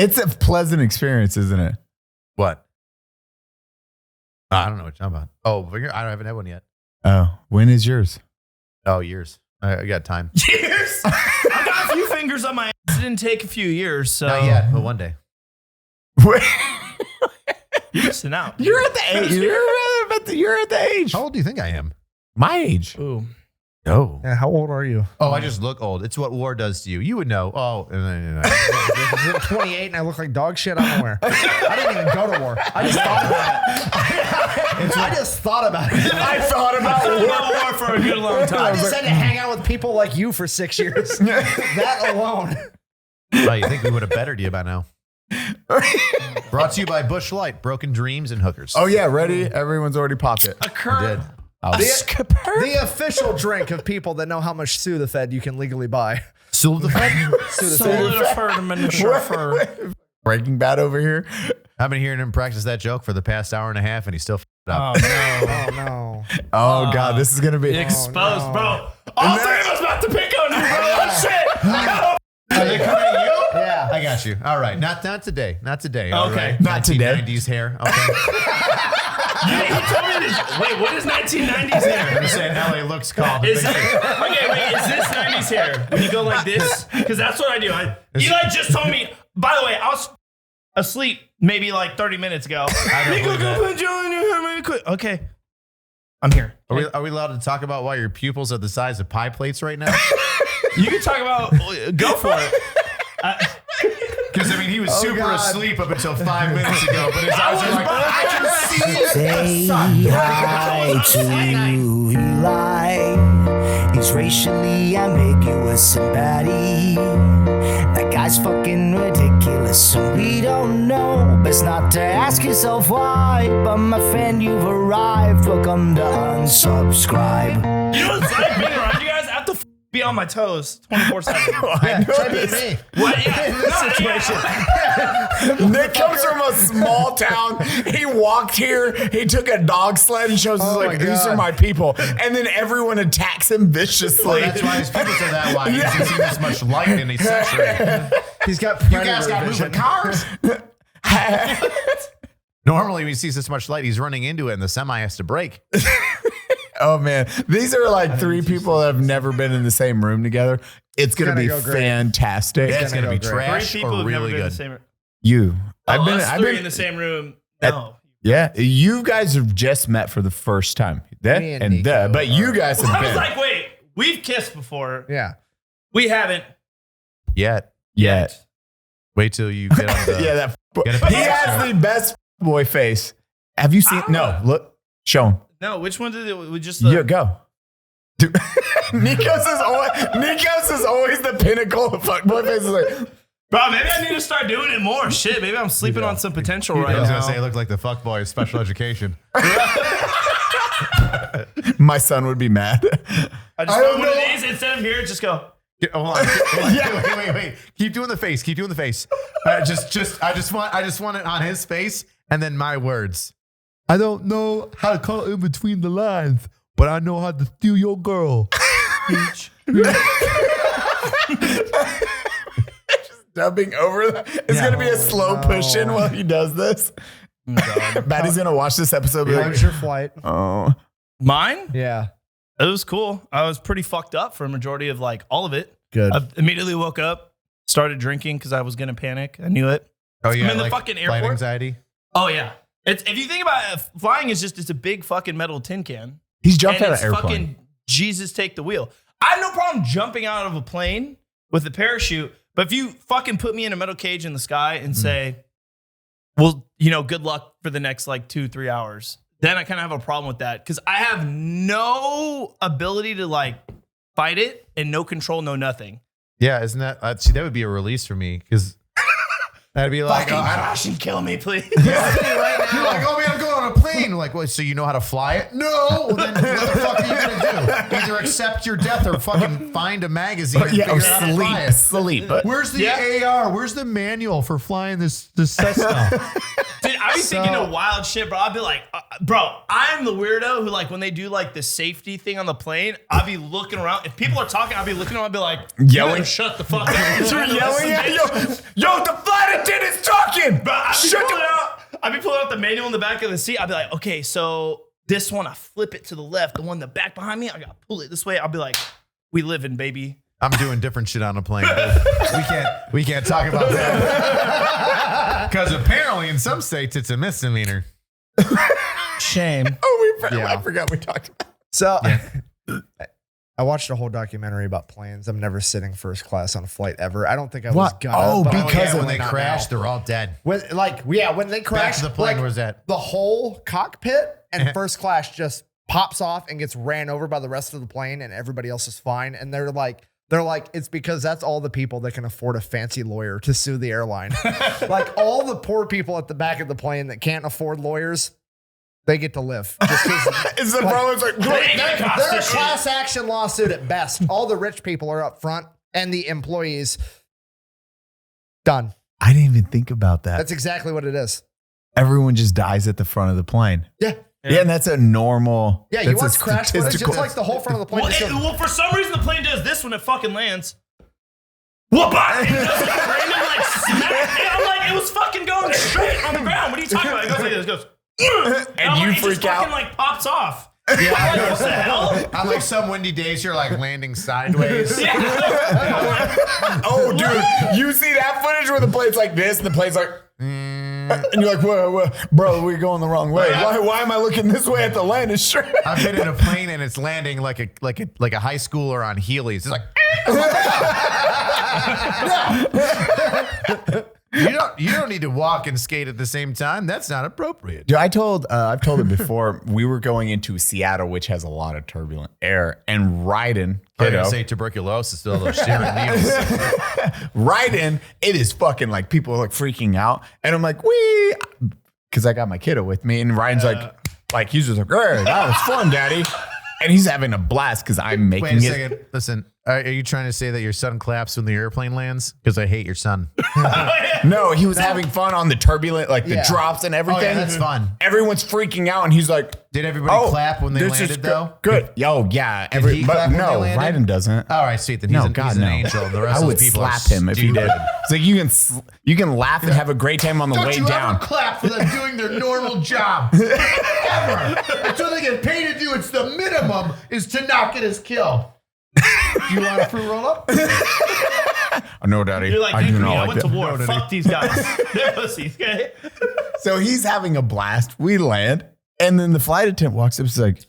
It's a pleasant experience, isn't it? What? I don't know what you're talking about. Oh, I haven't had one yet. Oh, when is yours? Oh, years. I got time. Years? I got a few fingers on my ass. It didn't take a few years. So. Not yet, but one day. You're missing out. You're at the age. You're at the age. How old do you think I am? My age. Ooh. Oh. Yeah, how old are you? Oh, I just look old. It's what war does to you. You would know. Oh, and then, I'm 28 and I look like dog shit. I don't wear. I didn't even go to war. I just thought about it. I just thought about it. I thought about war for a good long time. I just had to hang out with people like you for 6 years. That alone. oh, you think we would have bettered you by now? Brought to you by Busch Light, Broken Dreams and Hookers. Oh yeah, ready? Everyone's already popped it. I did. The official drink of people that know how much Sudafed you can legally buy. Sudafed? Breaking Bad over here. I've been hearing him practice that joke for the past hour and a half, and he's still f***ed up. Oh, no. Oh, no. Oh God, this is gonna be Exposed, bro. All three of us about to pick on you, bro. Oh, shit. Are they coming at you? Yeah. I got you. All right. Not today. Not today. Okay. Right? Not today. 1990s hair. Okay. You told me this. Wait, what is 1990s hair? I'm saying LA looks called. Okay, wait, is this 90s hair? When you go like this? Because that's what I do. Eli just told me, by the way, I was asleep maybe like 30 minutes ago. Nikko, go put your in your hair really quick. Okay. I'm here. Are we allowed to talk about why your pupils are the size of pie plates right now? You can talk about, go for it. Because, I mean, he was super asleep up until 5 minutes ago, but his eyes are like, I can see Say hi to Eli. He's racially ambiguous and Baddie. That guy's fucking ridiculous and we don't know. Best not to ask yourself why. But my friend, you've arrived. Welcome to Unsubscribe. You know what's like being around you guys? I have to be on my toes 24/7. Yeah, try to be me. What? Yeah, in this situation. Nick comes from a small town. He walked here. He took a dog sled and shows us like, these are my people. And then everyone attacks him viciously. Well, that's why his pupils are that wide. He hasn't seen this much light in a century. He's got You guys got moving cars? Normally, when he sees this much light, he's running into it and the semi has to brake. Oh man, these are like three people that have never been in the same room together. It's gonna be fantastic. It's gonna be Three trash people or have never really been in good. the same room. You, I've been in the same room. No. Yeah, you guys have just met for the first time. Me and Nikko But you guys have I was been like, wait, we've kissed before. Yeah. We haven't Yet. Wait till you get on the. Yeah, that Get a he picture. has the best boy face. Have you seen? No, look, show him. No, which one did it? We just Yeah, go. Dude, Nikko's is always the pinnacle of fuckboy faces. Like, bro, maybe I need to start doing it more. Shit, maybe I'm sleeping on some potential right I was now. gonna say it looked like the fuckboy of special education. my son would be mad. I just know what it is. Instead of here, just go. Hold on. Wait. Keep doing the face. Keep doing the face. I just want it on his face and then my words. I don't know how to cut in between the lines, but I know how to steal your girl. Just dubbing over that. It's gonna be a slow push in while he does this. Baddie's gonna watch this episode. Be How like, was your flight? oh, Mine? Yeah. It was cool. I was pretty fucked up for a majority of like all of it. good. I immediately woke up, started drinking because I was gonna panic. I knew it. Oh yeah, I'm in the like fucking flight airport. anxiety. Oh yeah. It's if you think about it, flying is it's a big fucking metal tin can. He's jumped And out it's of airplane. fucking Jesus take the wheel. I have no problem jumping out of a plane with a parachute, but if you fucking put me in a metal cage in the sky and say, well, good luck for the next like 2-3 hours, then I kind of have a problem with that because I have no ability to like fight it and no control, no nothing. Yeah, isn't that? See, that would be a release for me because that'd be like, Fucking crash and kill me, please. You're like, oh man, I'm going on a plane. Like, what? So you know how to fly it? No. Well, then what the fuck are you gonna do? Either accept your death or fucking find a magazine and figure out how to fly it. Sleep. Where's the AR? Where's the manual for flying this Cessna? Dude, I'd be thinking of wild shit, bro. I'd be like, bro, I'm the weirdo who, like, when they do, like, the safety thing on the plane, I'd be looking around. If people are talking, I'd be looking around, I'd be like, Yelling. shut the fuck up. You're yelling at yo, the flight Captain is talking. Bro, I'd be pulling out the manual in the back of the seat. I'd be like, okay, so this one, I flip it to the left. The one in the back behind me, I got to pull it this way. I'll be like, we living, baby. I'm doing different shit on a plane. We can't talk about that. Because apparently in some states it's a misdemeanor. Shame. I forgot we talked about it. So I watched a whole documentary about planes. I'm never sitting first class on a flight ever. I don't think I was gonna. Oh, but because when they crash, they're all dead. when they crash, Back to the plane, where's that? The whole cockpit and first class just pops off and gets ran over by the rest of the plane, and everybody else is fine. And they're like, it's because that's all the people that can afford a fancy lawyer to sue the airline. Like all the poor people at the back of the plane that can't afford lawyers, they get to live. Is the problem's like, They're a class action lawsuit at best. All the rich people are up front, and the employees done. I didn't even think about that. That's exactly what it is. Everyone just dies at the front of the plane. Yeah. Yeah, and that's a normal. Yeah, you that's watch a crash footage, statistical- it's like the whole front of the plane. just goes- Well, for some reason, the plane does this when it fucking lands. Whoop! Random like smack. And I'm like, it was fucking going straight on the ground. What are you talking about? It goes like this. It goes. And I'm you like, it freak just fucking out. like pops off. Yeah, I know. What the hell? On like some windy days, you're like landing sideways. Oh, dude, you see that footage where the plane's like this and the plane's like, and you're like, whoa, bro, we're going the wrong way. Why am I looking this way at the landing strip? I've been in a plane and it's landing like a high schooler on Heelys. It's like you don't need to walk and skate at the same time. That's not appropriate. Dude, I've told it before. We were going into Seattle, which has a lot of turbulent air, and Ryden, I was kiddo, gonna say tuberculosis, still those steering needles. Ryden, it is fucking like people are like freaking out, and I'm like, because I got my kiddo with me, and Ryan's like he's just like, hey, that was fun, daddy. And he's having a blast because I'm making Wait a it. second. Listen, are you trying to say that your son claps when the airplane lands? Because I hate your son. No, he was having fun on the turbulent, like the drops and everything. Oh, yeah, that's fun. Everyone's freaking out, and he's like, Did everybody clap when they this is landed, though? Good. Yo, yeah. Did he clap when they no, landed? Ryden doesn't. All right, sweet. Then he's, he's an angel. The rest I of would the people slap are him if he did. stupid. It's like you can laugh and have a great time on the way down. clap for them doing their normal job. Ever. That's what they get paid to do. It's the minimum is to not get us killed. You want a fruit roll up? Oh, no, daddy. You're like, I thank do me. not I like went that. to war. No, Fuck these guys. They're pussies. Okay. So he's having a blast. We land, and then the flight attendant walks up. He's like,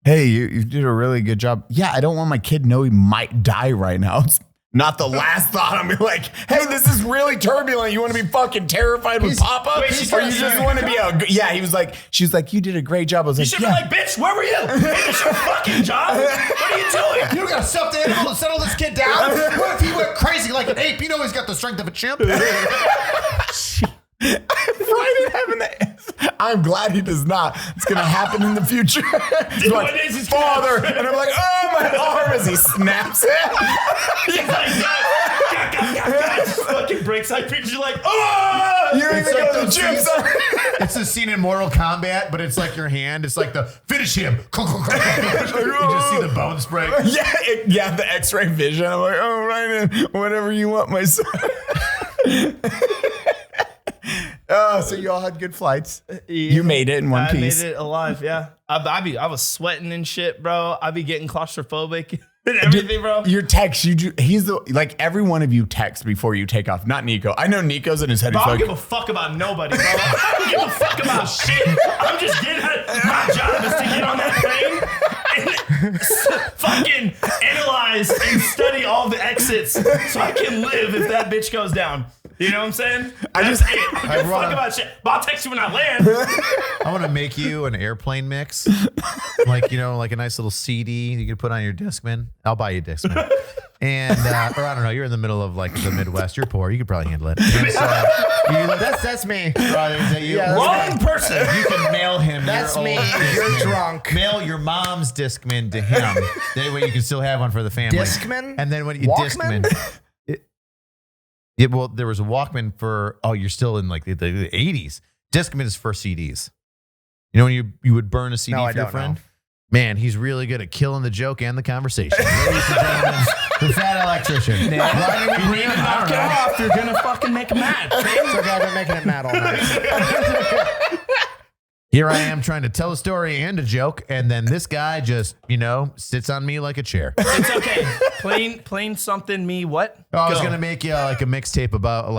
hey, you did a really good job. Yeah, I don't want my kid to know he might die right now. It's not the last thought. I'm like, hey, this is really turbulent. You want to be fucking terrified with Papa? Wait, she's Or you not just sure. want to be yeah, he was like, she was like, you did a great job. I was You like, should be yeah. like, bitch, where were you? It's your fucking job. What are you doing? You don't got a stuffed animal to settle this kid down? What if he went crazy like an ape? You know he's got the strength of a chimp. Right having that. I'm glad he does not. It's gonna happen in the future. He's One like, day he's Father, and I'm like, oh, my arm, as he snaps it. He's like, God. Just fucking breaks side pictures. You're like, oh! You're It's gonna like go to the those gym, scenes- son. It's a scene in Mortal Kombat, but it's like your hand. It's like the finish him. You just see the bones break. Yeah, the X-ray vision. I'm like, oh, right in, whatever you want, my son. Oh, so you all had good flights. You made it in one piece. I made it alive, yeah. I was sweating and shit, bro. I be getting claustrophobic and everything, bro. Your text, he's the like every one of you text before you take off. Not Nico. I know Nico's in his head. Bro, He's I don't like, give a fuck about nobody, bro. I don't give a fuck about shit. I'm just getting my job is to get on that plane and fucking analyze and study all the exits so I can live if that bitch goes down. You know what I'm saying? That's it. I don't give a fuck about shit. But I'll text you when I land. I want to make you an airplane mix, like like a nice little CD you could put on your Discman. I'll buy you a Discman, and or I don't know. You're in the middle of like the Midwest. You're poor. You could probably handle it. And so, That's me. is that you? Yeah, Wrong person. You can mail him. That's your me. old You're Discman. drunk. Mail your mom's Discman to him. That way you can still have one for the family. Discman? And then when you Walkman? Discman. Yeah, well, there was a Walkman for, you're still in like the 80s. Discman is for CDs. You know when you would burn a CD No, I for your don't friend? know. Man, he's really good at killing the joke and the conversation. Ladies and gentlemen, The fat electrician. Knock it off. You're gonna fucking make him mad. It's okay, I've been making it mad all night. Here I am trying to tell a story and a joke, and then this guy just, sits on me like a chair. It's okay. Plain something. Me what? Oh, I was Go. gonna make you like a mixtape about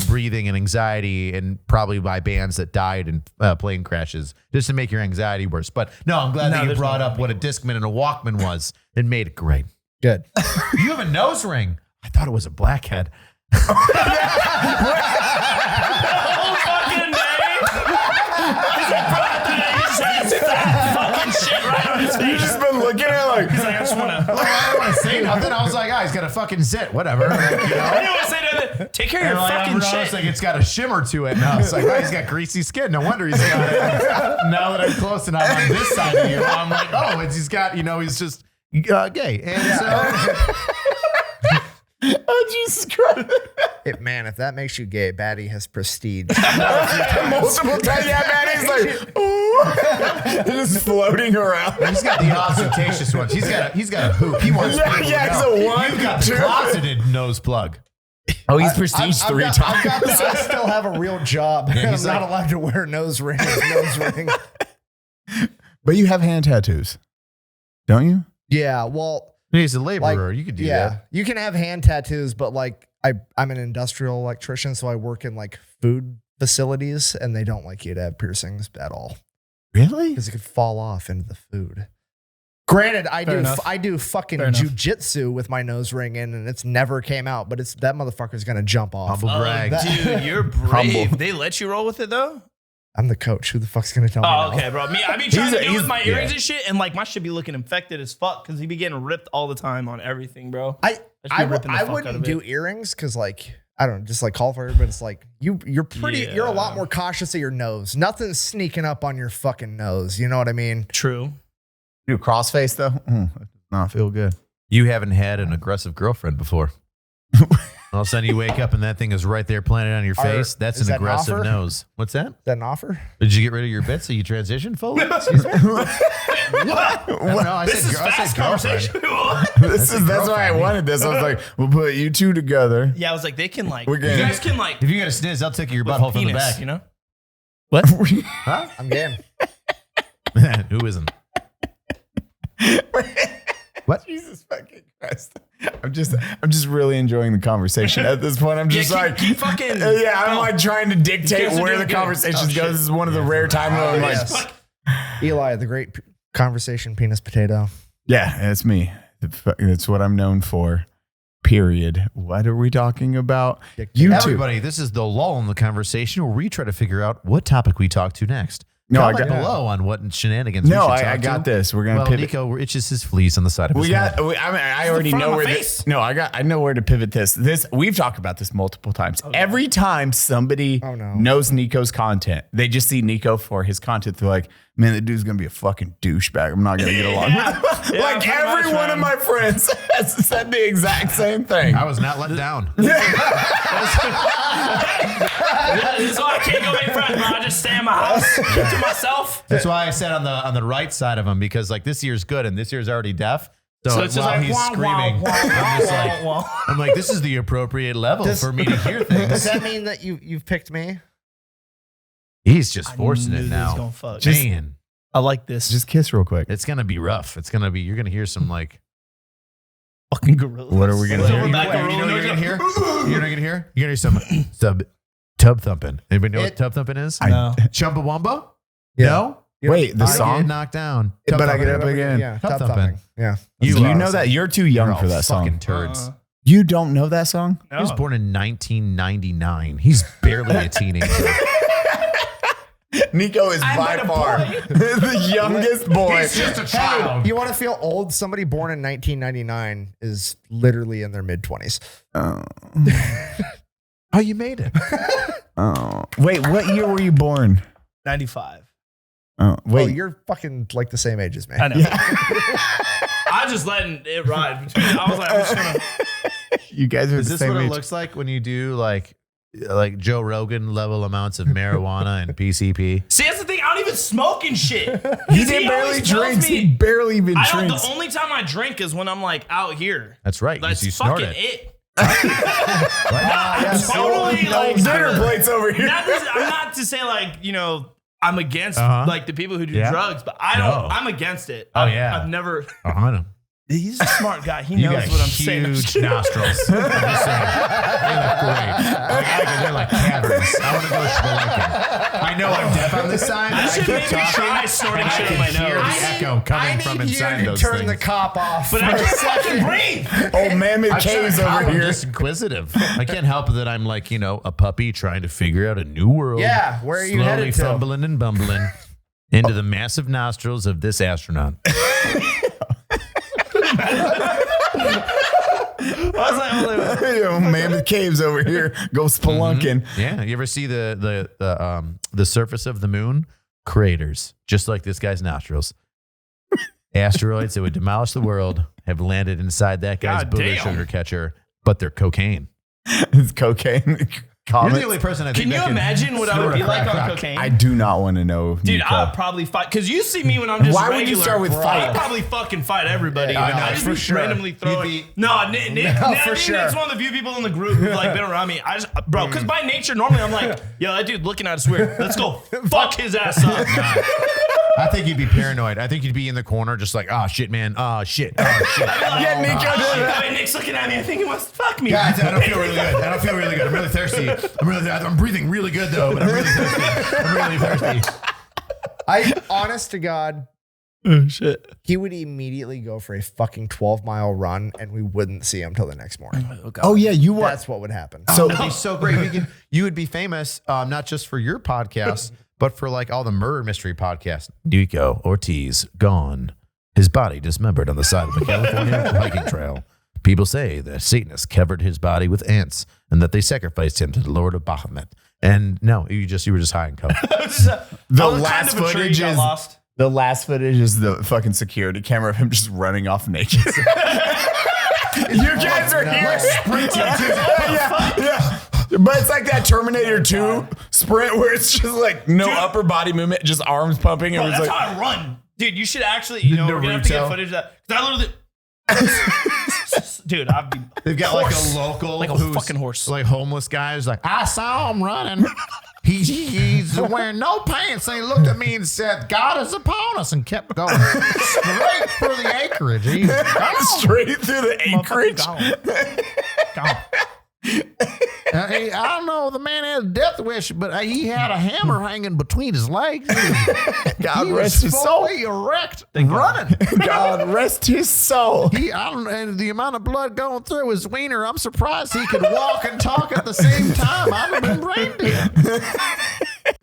breathing and anxiety, and probably by bands that died in plane crashes, just to make your anxiety worse. But no, I'm glad that you brought up what a Discman and a Walkman was and made it great. Good. You have a nose ring. I thought it was a blackhead. You just been looking at like. He's like, I just wanna. I don't want to say nothing. I was like, he's got a fucking zit, whatever. I didn't want to say nothing. Take care of your fucking shit. Like it's got a shimmer to it. And I was like, he's got greasy skin. No wonder he's got it. Now that I'm close and I'm on this side of you, I'm like, he's got, he's just gay. And so. Oh, Jesus Christ. Man, if that makes you gay, Baddie has prestige. Multiple times. Yeah, man. He's like, ooh. Just floating around. He's got the ostentatious ones. He's got a hoop. He wants people to know. So one. You've got the closeted nose plug. Oh, he's prestige three times. I still have a real job. Yeah, I'm not allowed to wear a nose ring. But you have hand tattoos, don't you? Yeah, well, He's a laborer. You could do that. You can have hand tattoos, but like I'm an industrial electrician, so I work in like food facilities, and they don't like you to have piercings at all Really? because it could fall off into the food. Granted, I do fucking jujitsu with my nose ring in, and it's never came out, but that motherfucker's gonna jump off. Humble brag. Dude, you're brave. They let you roll with it though? I'm the coach. Who the fuck's gonna tell me? Oh, no? okay, bro. I be trying to do with my earrings and shit, and like my shit be looking infected as fuck because he be getting ripped all the time on everything, bro. I wouldn't do earrings because like I don't know, just like cauliflower, but it's like you're a lot more cautious of your nose. Nothing's sneaking up on your fucking nose. You know what I mean? True. Do crossface though? That does not feel good. You haven't had an aggressive girlfriend before. All of a sudden you wake up and that thing is right there planted on your face. That's is an that an aggressive offer? nose. What's that? Is that an offer? Did you get rid of your bits so you transitioned fully? Excuse me? What? No, I This is said fast girlfriend. conversation. That's why I wanted this. I was like, we'll put you two together. Yeah, I was like, they can like, We're you good. guys can like, If you got a sniz, I'll tickle your with butthole from the penis, back. you know? Huh? I'm game. Who isn't? What? Jesus fucking Christ. I'm just really enjoying the conversation at this point. I'm just keep fucking. I'm like trying to dictate You guys are where the doing good. conversation Oh, goes. shit. This is one of the rare times where I'm like, Yes. Eli, the great conversation penis potato. yeah, that's me. That's what I'm known for. Period. What are we talking about? YouTube. Everybody, this is the lull in the conversation where we try to figure out what topic we talk to next. No, I Comment got- below on what shenanigans No, we should I talk got to. this. We're gonna Well, pivot. Nico itches his fleas on the side of his head. I already front know of where my this. face. No, I know where to pivot this. We've talked about this multiple times. Every time somebody Oh, no. knows Nico's content, they just see Nico for his content. They're like, man, the dude's gonna be a fucking douchebag. I'm not gonna get along with him. Yeah, Like pretty every much, one of man. my friends has said the exact same thing. I was not let down. This is why I can't go make friends, bro. I just stay in my house, keep to myself. That's why I said on the right side of him, because like this year's good and this year's already deaf. So it's just while like, he's wah, screaming, wah, wah, I'm just wah, like, wah. I'm like, this is the appropriate level for me to hear Does things. that mean that you've picked me? He's just forcing knew it this now. was gonna fuck. Man, I like this. Just kiss real quick. it's gonna be rough. You're gonna hear some like. fucking gorillas. What are we gonna It's hear? over that You know gorilla what you're noise. gonna hear? You're not gonna hear? You're gonna hear some tub thumping. Anybody know what tub thumping is? No. Chumbawamba? Yeah. No? Wait, the I get song? knocked down. But I get Tub up again. Yeah, Tub tub thumping. thumping. Yeah. Do you are know that? You're too young You're for all that fucking song. turds. You don't know that song? No. He was born in 1999. He's barely a teenager. Nico is by far the youngest boy. He's just a child. You want to feel old? Somebody born in 1999 is literally in their mid 20s. Oh, you made it. Oh. Wait, what year were you born? 95. Oh, wait. Oh, you're fucking like the same age as me. I know. I was just letting it ride. I was like, I'm just gonna. You guys are Is the this same what it age. looks like when you do like like Joe Rogan level amounts of marijuana and PCP? See, that's the thing. I don't even smoke and shit. He barely drinks. He barely even drinks. The only time I drink is when I'm like out here. That's right. That's you snort fucking it. Totally like dinner plates over here. I'm not to say like, you know, I'm against like the people who do drugs, but I'm against it. I've never. I know. He's a smart guy. He knows what I'm saying. Huge nostrils. I'm just saying. They look great. They're like caverns. I want to go spelunking. I know I'm deaf on this side. I should maybe try snorting shit on my hear nose. the echo coming from inside those turn things. the cop off. But I can't fucking breathe. Old Mammoth Cave's over I'm here. just inquisitive. I can't help it that I'm like, you know, a puppy trying to figure out a new world. Yeah, where are you slowly headed to? fumbling and bumbling into the massive nostrils of this astronaut. Mammoth Cave's over here. Go spelunking. Yeah, you ever see the surface of the moon? Craters, just like this guy's nostrils. Asteroids that would demolish the world have landed inside that guy's God Buddha damn. sugar catcher, but they're cocaine. It's cocaine. You're the only person I think Can you that imagine what I would be like on crack. cocaine? I do not want to know. Dude, Nico. I'll probably fight. Because you see me when I'm just Why would regular. you start with fight? I'll probably fucking fight everybody. Yeah, you know? no, I just for be sure. randomly throwing. You'd No, Nick, for I think sure. Nick's one of the few people in the group who've like been around me. Bro, because by nature, normally I'm like, yo, that dude looking at us weird. Let's go fuck his ass up. I think you'd be paranoid. I think you'd be in the corner just like, oh shit, man. Oh shit. Oh shit. Yeah, Nico, Nick's looking at me. I think he wants to fuck me. Guys, I don't feel really good. I don't feel really good. I'm really thirsty. I'm breathing really good though, but I'm really thirsty. I'm really thirsty. Honest to God, Oh, shit. he would immediately go for a fucking 12-mile run and we wouldn't see him till the next morning. Oh yeah, you want. That's what would happen. So That'd be so great. You would be famous, not just for your podcast, but for like all the murder mystery podcasts. Nikko Ortiz gone. His body dismembered on the side of a California hiking trail. People say that Satanists covered his body with ants and that they sacrificed him to the Lord of Baphomet. And no, you were just high and cover. the I was last kind of a tree, footage got is lost. the last footage is the fucking security camera of him just running off naked. You guys are here sprinting. Yeah. But it's like that Terminator 2 sprint where it's just like no upper body movement, just arms pumping. Bro, And it's that's like, how I run. Dude, you should actually, you know, we're going to have to get Naruto. footage of that. Because I literally, dude, I'd be They've got horse. like a local, Like a who's fucking horse. like homeless guy who's like, I saw him running. He's wearing no pants, and he looked at me and said, "God is upon us," and kept going straight for the acreage. He's gone. straight through the acreage. Gone. I don't know. The man had a death wish, but he had a hammer hanging between his legs. God He rest was his soul. fully erect, running. God rest his soul. And the amount of blood going through his wiener, I'm surprised he could walk and talk at the same time. I'd have been brain dead.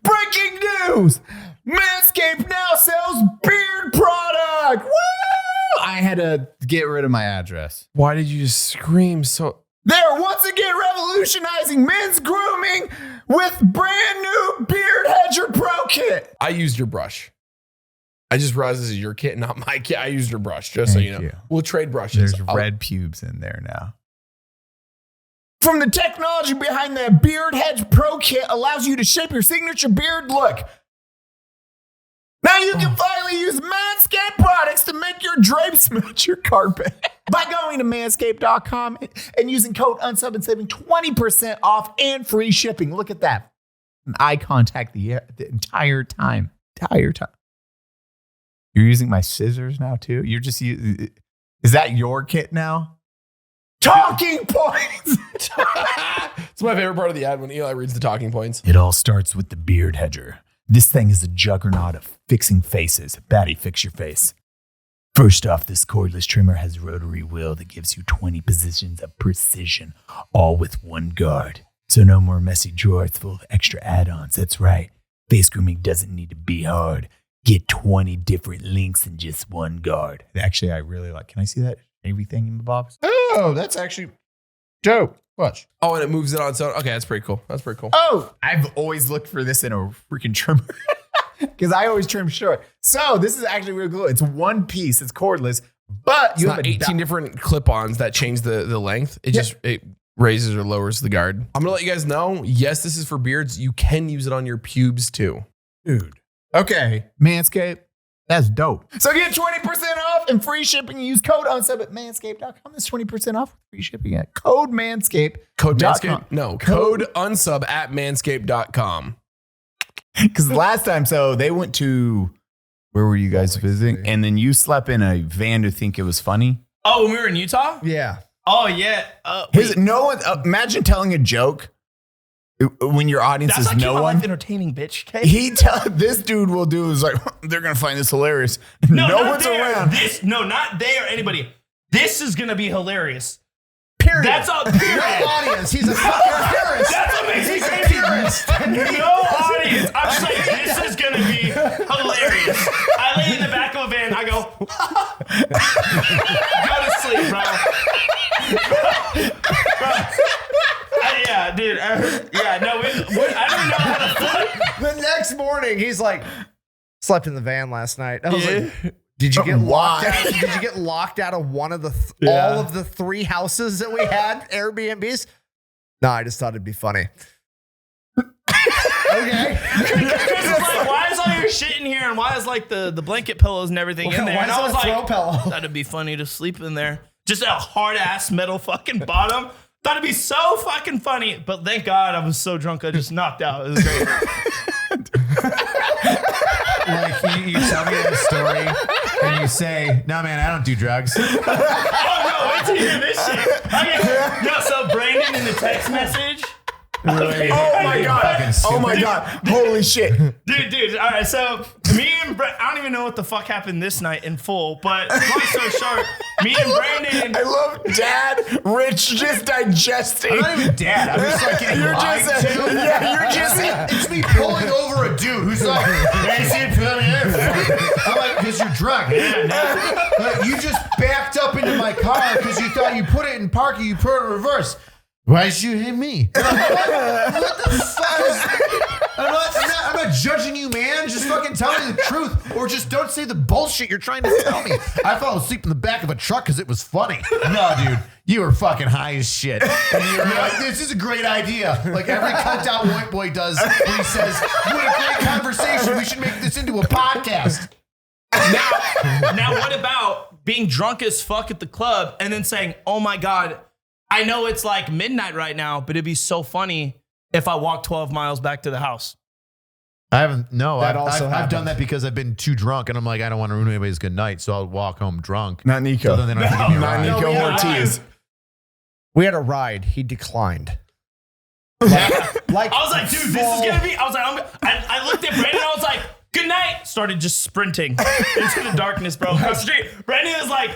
Breaking news! Manscaped now sells beard product. Woo! I had to get rid of my address. Why did you just scream so? They're once again revolutionizing men's grooming with brand new Beard Hedger Pro Kit. I used your brush. I just realized this is your kit, not my kit. I used your brush, just so Thank you know. you. We'll trade brushes. There's red pubes in there now. From the technology behind the Beard Hedge Pro Kit allows you to shape your signature beard look. Now you can finally use Manscaped products to make your drapes match your carpet. By going to manscaped.com and using code UNSUB and saving 20% off and free shipping. Look at that. Eye contact the entire time. You're using my scissors now too? You're just using... Is that your kit now? Talking points! It's my favorite part of the ad when Eli reads the talking points. It all starts with the Beard Hedger. This thing is a juggernaut of fixing faces. Baddie, fix your face. First off, this cordless trimmer has a rotary wheel that gives you 20 positions of precision, all with one guard. So no more messy drawers full of extra add-ons. That's right. Face grooming doesn't need to be hard. Get 20 different links in just one guard. Actually, I really like. Can I see that? Everything in the box? Oh, that's actually dope. Watch. Oh, and it moves it on its own. Okay, that's pretty cool. That's pretty cool. Oh, I've always looked for this in a freaking trimmer because I always trim short. So this is actually really cool. It's one piece. It's cordless, but It's you not have 18 different clip-ons that change the length. It just it raises or lowers the guard. I'm gonna let you guys know. Yes, this is for beards. You can use it on your pubes too. Dude. Okay. Manscaped. That's dope. So get 20% off and free shipping. Use code Unsub at manscaped.com. That's 20% off with free shipping at code Manscaped. Code Manscaped? No, code Unsub at manscaped.com. Because last time, so they went to, where were you guys visiting? And then you slept in a van to think it was funny. Oh, when we were in Utah? Yeah. Oh, yeah. No one, imagine telling a joke when your audience That's is like no my one. life entertaining, bitch. Okay? This dude will do is like, they're going to find this hilarious. No, no not one's they around. Not they or anybody. This is going to be hilarious. Period. That's all. Period. No audience. He's a fucking appearance. That's what makes me crazy. No audience. I'm just like, this is going to be hilarious. I lay in the back of a van. I go, go to sleep, bro. Yeah, dude. I don't know how to fuck. The next morning, he's like, slept in the van last night. I was like, did you get locked out? Did you get locked out of one of the all of the 3 houses that we had, Airbnbs? No, I just thought it'd be funny. Okay. It's like, why is all your shit in here, and why is like the blanket pillows and everything in there? Why And is I there was a throw like, pillow? that'd be funny to sleep in there. Just a hard ass metal fucking bottom. Thought it'd be so fucking funny, but thank God I was so drunk I just knocked out. It was great. Like you tell me that story and you say, "No, man, I don't do drugs." Oh no! Wait till you hear this shit. So Brandon in the text message. Really? Oh my God. Oh my God. Holy shit. Dude. All right. So me and I don't even know what the fuck happened this night in full, but long story short, me and Brandon. I love Dad, Rich just digesting. I'm not even dad. I'm just like getting You're lied just, to. yeah, you're just. It's me pulling over a dude who's like, I'm like, because you're drunk. Like, you just backed up into my car because you thought you put it in parking, you put it in reverse. Why did you hit me? What the fuck is I'm not judging you, man. Just fucking tell me the truth. Or just don't say the bullshit you're trying to tell me. I fell asleep in the back of a truck because it was funny. No, dude. You were fucking high as shit. And you're like, this is a great idea. Like every cunt out white boy does when he says, what a great conversation. We should make this into a podcast. Now what about being drunk as fuck at the club and then saying, oh my God, I know it's like midnight right now, but it'd be so funny if I walk 12 miles back to the house. I haven't. No, That I've also done happens. that because I've been too drunk, and I'm like, I don't want to ruin anybody's good night, so I'll walk home drunk. Not Nico. So then they don't have to give me a Not ride. Nico yeah, Ortiz. We had a ride. He declined. I was like, dude, this is going to be, I looked at Brandon, I was like, good night. Started just sprinting into the darkness, bro. Across the street. Brandon was like,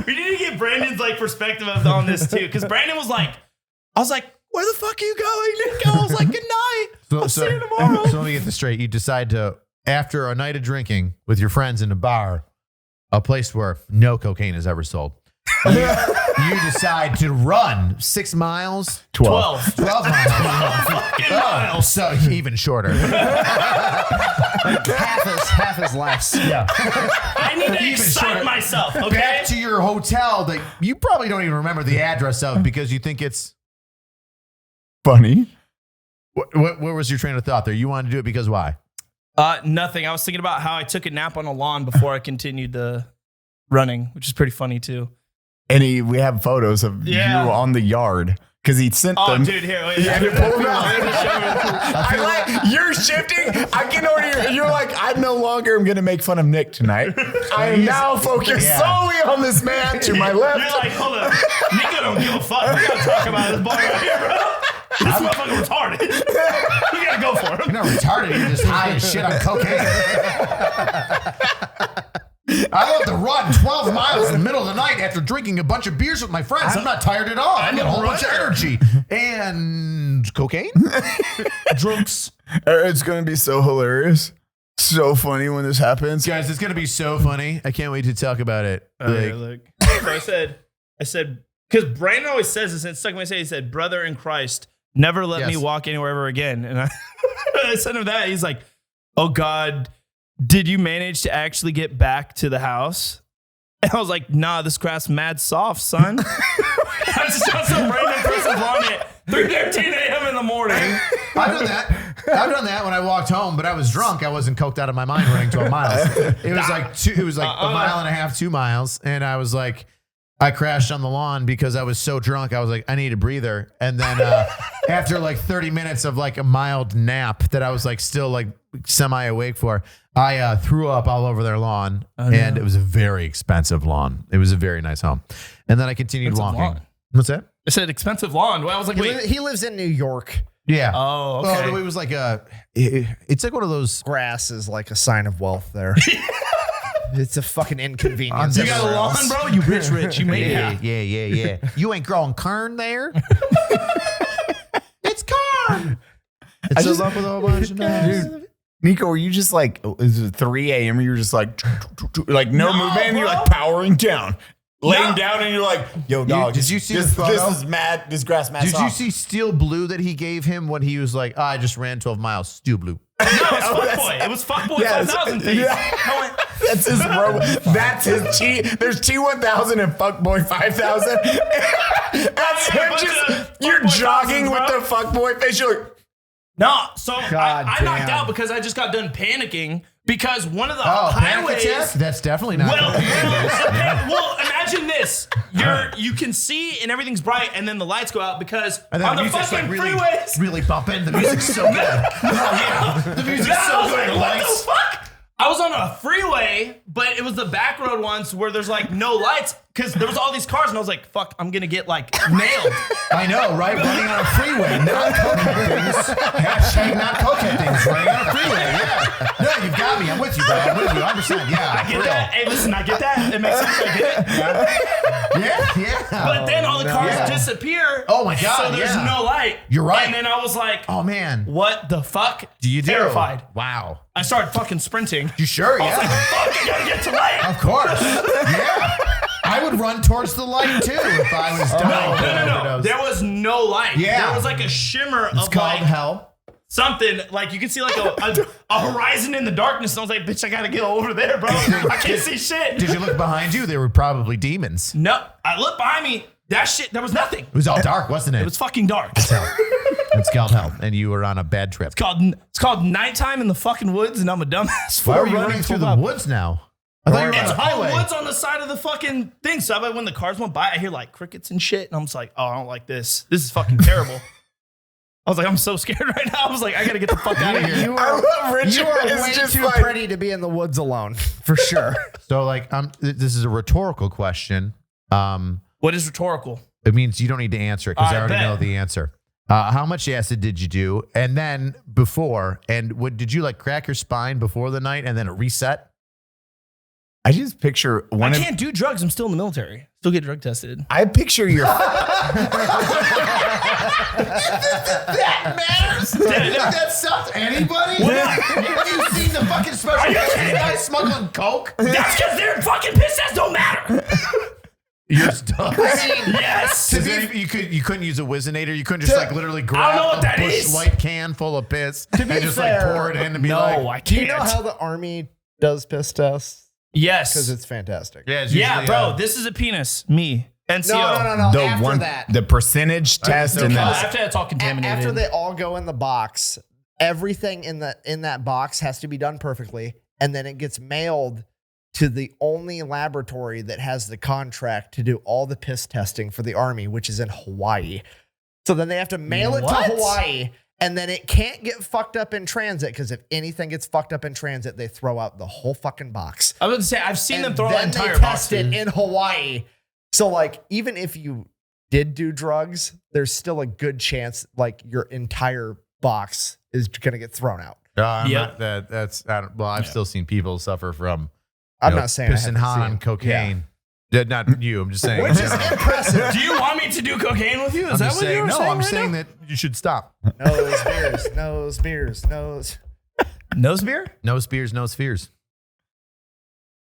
we need to get Brandon's like perspective on this too. Because Brandon was like, I was like, where the fuck are you going, Nico? I was like, good night. I'll see you tomorrow. So let me get this straight. You decide to, after a night of drinking with your friends in a bar, a place where no cocaine is ever sold, you decide to run 6 miles, 12. 12 miles. Fucking miles. So even shorter. Half as less. Yeah. I need to excite shorter. myself, okay? Back to your hotel that you probably don't even remember the address of because you think it's. Funny. What was your train of thought there? You wanted to do it because why? Nothing. I was thinking about how I took a nap on a lawn before I continued the running, which is pretty funny too. And we have photos of you on the yard because he sent Oh, them. dude, here. Wait, Yeah, you pulled them out. I I like you're shifting. I can already. You're like I no longer am going to make fun of Nick tonight. I am now focused solely on this man to my left. You're like, hold up. Nico don't give a fuck. We gotta talk about this boy right here, bro. This motherfucker retarded. You gotta go for him. You're not retarded. You're just high as shit on cocaine. I love to run 12 miles in the middle of the night after drinking a bunch of beers with my friends. I'm not tired at all. I got a whole bunch of energy. And cocaine? Drunks. It's going to be so hilarious, so funny when this happens. Guys, it's going to be so funny. I can't wait to talk about it. Look. So I said, because Brandon always says this, and it's stuck in my head. He said, brother in Christ, never let me walk anywhere ever again. And I sent him that. He's like, oh God, did you manage to actually get back to the house? And I was like, nah, this grass mad soft, son. I'm just on some random person's lawn at 3:15 a.m. in the morning. I've done that when I walked home, but I was drunk. I wasn't coked out of my mind running 12 miles. It was like a mile and a half, 2 miles. And I was like, I crashed on the lawn because I was so drunk. I was like, I need a breather. And then after like 30 minutes of like a mild nap that I was like still like semi awake for, I threw up all over their lawn. And it was a very expensive lawn. It was a very nice home. And then I continued walking. Lawn. What's that? I said expensive lawn. Well, I was like, wait. He lives in New York. Yeah. Oh, okay. Well, it was like it's like one of those. Grass is like a sign of wealth there. It's a fucking inconvenience. You got a lawn, bro? You rich. You made it. Yeah. You ain't growing corn there. It's corn. It's just- up with a whole bunch of Dude, Nikko, were you just like, is it 3 a.m. You were just like no movement, and you're like powering down, laying down, and you're like, yo, dog, did you see this? the photo? This is mad. This grass mad. Did you see Steel Blue that he gave him when he was like, oh, I just ran 12 miles? Steel Blue. No, it was Fuckboy. It was Fuckboy 5,000 feet. Yeah. That's his bro. That's his T. There's T1000 and Fuckboy 5000. That's him. You're Fuckboy jogging thousands, with bro. the Fuckboy face. You're like, No, so God I knocked damn. out because I just got done panicking because one of the Oh, panic highways. attack? That's definitely not. Well, imagine this: you can see and everything's bright, and then the lights go out because And then on the music's fucking like really, freeways. really bumping. The music's so good. Oh, yeah. The music's Yeah, I so was good. like, The what lights. the fuck? I was on a freeway, but it was the back road ones where there's like no lights because there was all these cars, and I was like, fuck, I'm gonna get like nailed. I know, right? Running on a freeway, not cocaine things. Hashtag not cocaine things. Running on a freeway, yeah. No, you've got me. I'm with you, bro. I'm with you. 100%. Yeah, I get that. Hey, listen, I get that. It makes sense. I get it. Yeah. But then all the cars Yeah. disappear. Oh my God, So there's yeah. no light. You're right. And then I was like, Oh man, what the fuck? do you do? Terrified. Wow. I started fucking sprinting. You sure? I was like, Yeah. fuck, I gotta get to light. Of course. Yeah. I would run towards the light too if I was dying. No. There was no light. Yeah. There was like a shimmer It's of called like hell. something. Like you can see like a horizon in the darkness. And I was like, bitch, I gotta get over there, bro. I can't see shit. Did you look behind you? They were probably demons. No, I looked behind me. That shit, there was nothing. It was all dark, wasn't it? It was fucking dark. It's called hell, and you were on a bad trip. It's called nighttime in the fucking woods, and I'm a dumbass. Why for were you running through the woods now? I thought you were on It's the all highway. woods on the side of the fucking thing. So when the cars went by, I hear like crickets and shit, and I'm just like, oh, I don't like this. This is fucking terrible. I was like, I'm so scared right now. I was like, I gotta get the fuck out of here. You I are, love Richard. you are It's way just too like- pretty to be in the woods alone, for sure. So, like, this is a rhetorical question. What is rhetorical? It means you don't need to answer it because I I already bet. know the answer. How much acid did you do? And then before, and did you like crack your spine before the night and then it reset? I just picture one I of. can't do drugs. I'm still in the military. Still get drug tested. I picture your. That matters. That sucked. Anybody? Have you seen the fucking special guys smuggling coke? That's because their fucking piss tests don't matter. Yours does. Yes. You couldn't use a Wizinator. You couldn't just like literally I grab don't know what a that Busch is. Light can full of piss and just fair, like pour it in and be No, like, I Do can't. you know how the Army does piss tests? Yes. Because it's fantastic. yeah, it's Yeah, usually, bro. This is a penis. Me. NCO. No. the After one, that. the percentage test, so and Oh, then after that's all contaminated. After they all go in the box, everything in that box has to be done perfectly, and then it gets mailed to the only laboratory that has the contract to do all the piss testing for the Army, which is in Hawaii. So then they have to mail it to Hawaii, and then it can't get fucked up in transit, because if anything gets fucked up in transit, they throw out the whole fucking box. I was going to say, I've seen them And throw out then entire they test boxes. it in Hawaii. So like, even if you did do drugs, there's still a good chance like your entire box is gonna get thrown out. Yeah. I've still seen people suffer from I'm not saying I pissing haven't hot on seen- cocaine. Not you. I'm just saying. Which is impressive. Do you want me to do cocaine with you? Is that what you were no, saying? I'm right saying now? that you should stop. Nose beers, nose beers, nose. Nose beer? No spears, no spheres.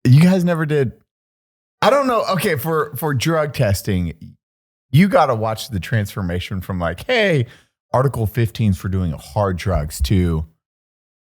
you guys never did. I don't know. Okay, for drug testing, you got to watch the transformation from like, hey, Article 15's for doing hard drugs to,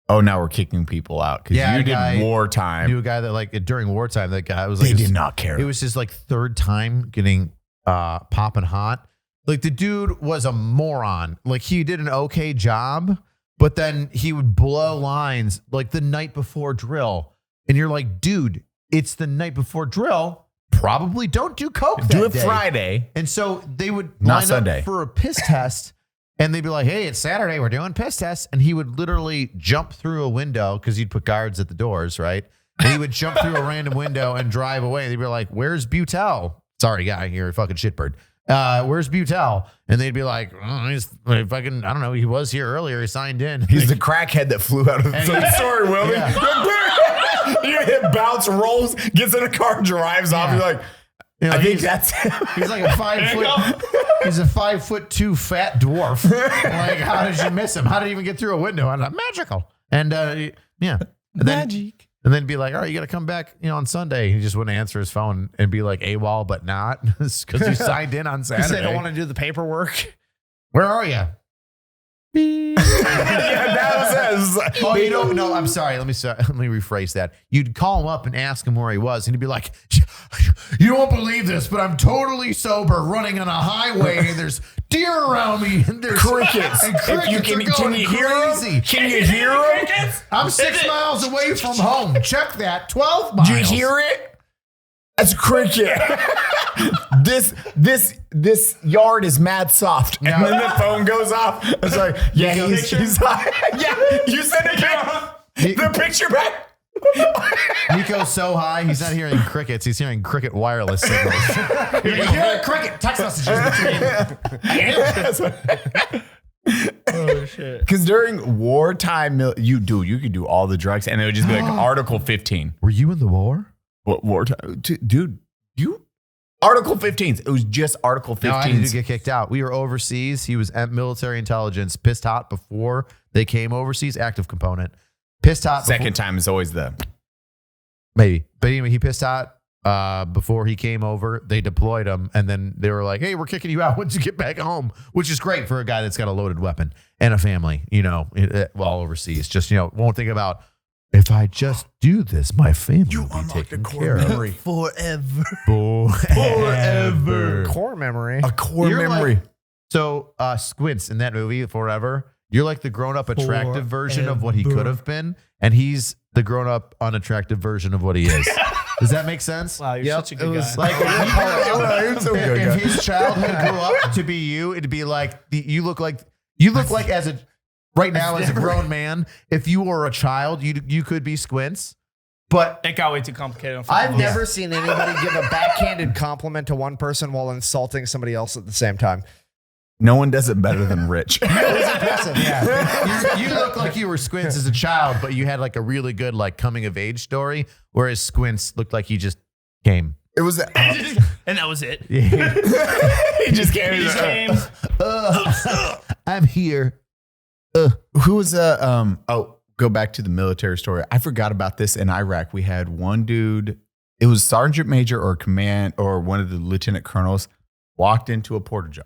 oh, now we're kicking people out because Yeah, you a did guy- wartime. Knew a guy that like during wartime, that guy was like, They did not care. It was his like third time getting Poppin' Hot. Like the dude was a moron. Like he did an okay job, but then he would blow lines like the night before drill. And you're like, dude, it's the night before drill. Probably don't do coke that Do it day. Friday. And so they would Not line Sunday. up for a piss test, and they'd be like, hey, it's Saturday. We're doing piss tests. And he would literally jump through a window because you'd put guards at the doors, right? And he would jump through a random window and drive away. They'd be like, where's Butel? Sorry, guy, you're a fucking shitbird. Where's Butel? And they'd be like, oh, he's fucking, I don't know. He was here earlier. He signed in. He's the crackhead that flew out of the And story, Willie. You hit bounce, rolls, gets in a car, drives off. You're like, You know, I think he's- that's him. He's like a 5 foot. He's a 5'2" fat dwarf. Like, how did you miss him? How did he even get through a window? I'm like, magical. And yeah, Magic. And then be like, all right, you got to come back, on Sunday. He just wouldn't answer his phone and be like AWOL, but not because you signed in on Because Saturday. they don't want to do the paperwork. Where are you? Yeah, that was it. Oh, you don't know. I'm sorry. Let me rephrase that. You'd call him up and ask him where he was, and he'd be like, "You won't believe this, but I'm totally sober, running on a highway, and there's deer around me, and there's Crickets. And If you crickets can you hear them? Can you hear them? I'm 6 miles away from home. Check that. 12 miles. Do you hear it? That's a cricket. this yard is mad soft. And then the phone goes off. It's like, yeah, he's high. Yeah, you send it back. The picture back. Nico's so high, he's not hearing crickets. He's hearing cricket wireless signals. You hear a cricket text messages between. Oh shit. Because during wartime, you could do all the drugs, and it would just be like Article 15. Were you in the war? What wartime? Dude, Article 15s. It was just Article 15s. No, I didn't get kicked out. We were overseas. He was at military intelligence, pissed hot before they came overseas, active component. Pissed hot. Second time is always the Maybe. But anyway, he pissed hot before he came over. They deployed him, and then they were like, hey, we're kicking you out once you get back home, which is great for a guy that's got a loaded weapon and a family, while overseas. Just, won't think about, if I just do this, my family will be taken care of. Forever. Forever. Core memory. a core You're memory. like- So Squints in that movie, Forever, you're like the grown-up attractive version of what he could have been, and he's the grown-up unattractive version of what he is. Does that make sense? Wow, you're such a good guy. Like if his childhood grew up to be you, it'd be like you look like as a right now as a grown man. If you were a child, you could be Squints. But It got way too complicated. I've never seen anybody give a backhanded compliment to one person while insulting somebody else at the same time. No one does it better than Rich. It was impressive. Yeah. you look like you were Squints as a child, but you had like a really good like coming of age story, whereas Squints looked like he just came. It was and that was it. he just came. He just came. I'm here. Who was go back to the military story. I forgot about this in Iraq. We had one dude, it was sergeant major or command or one of the lieutenant colonels, walked into a porta-john.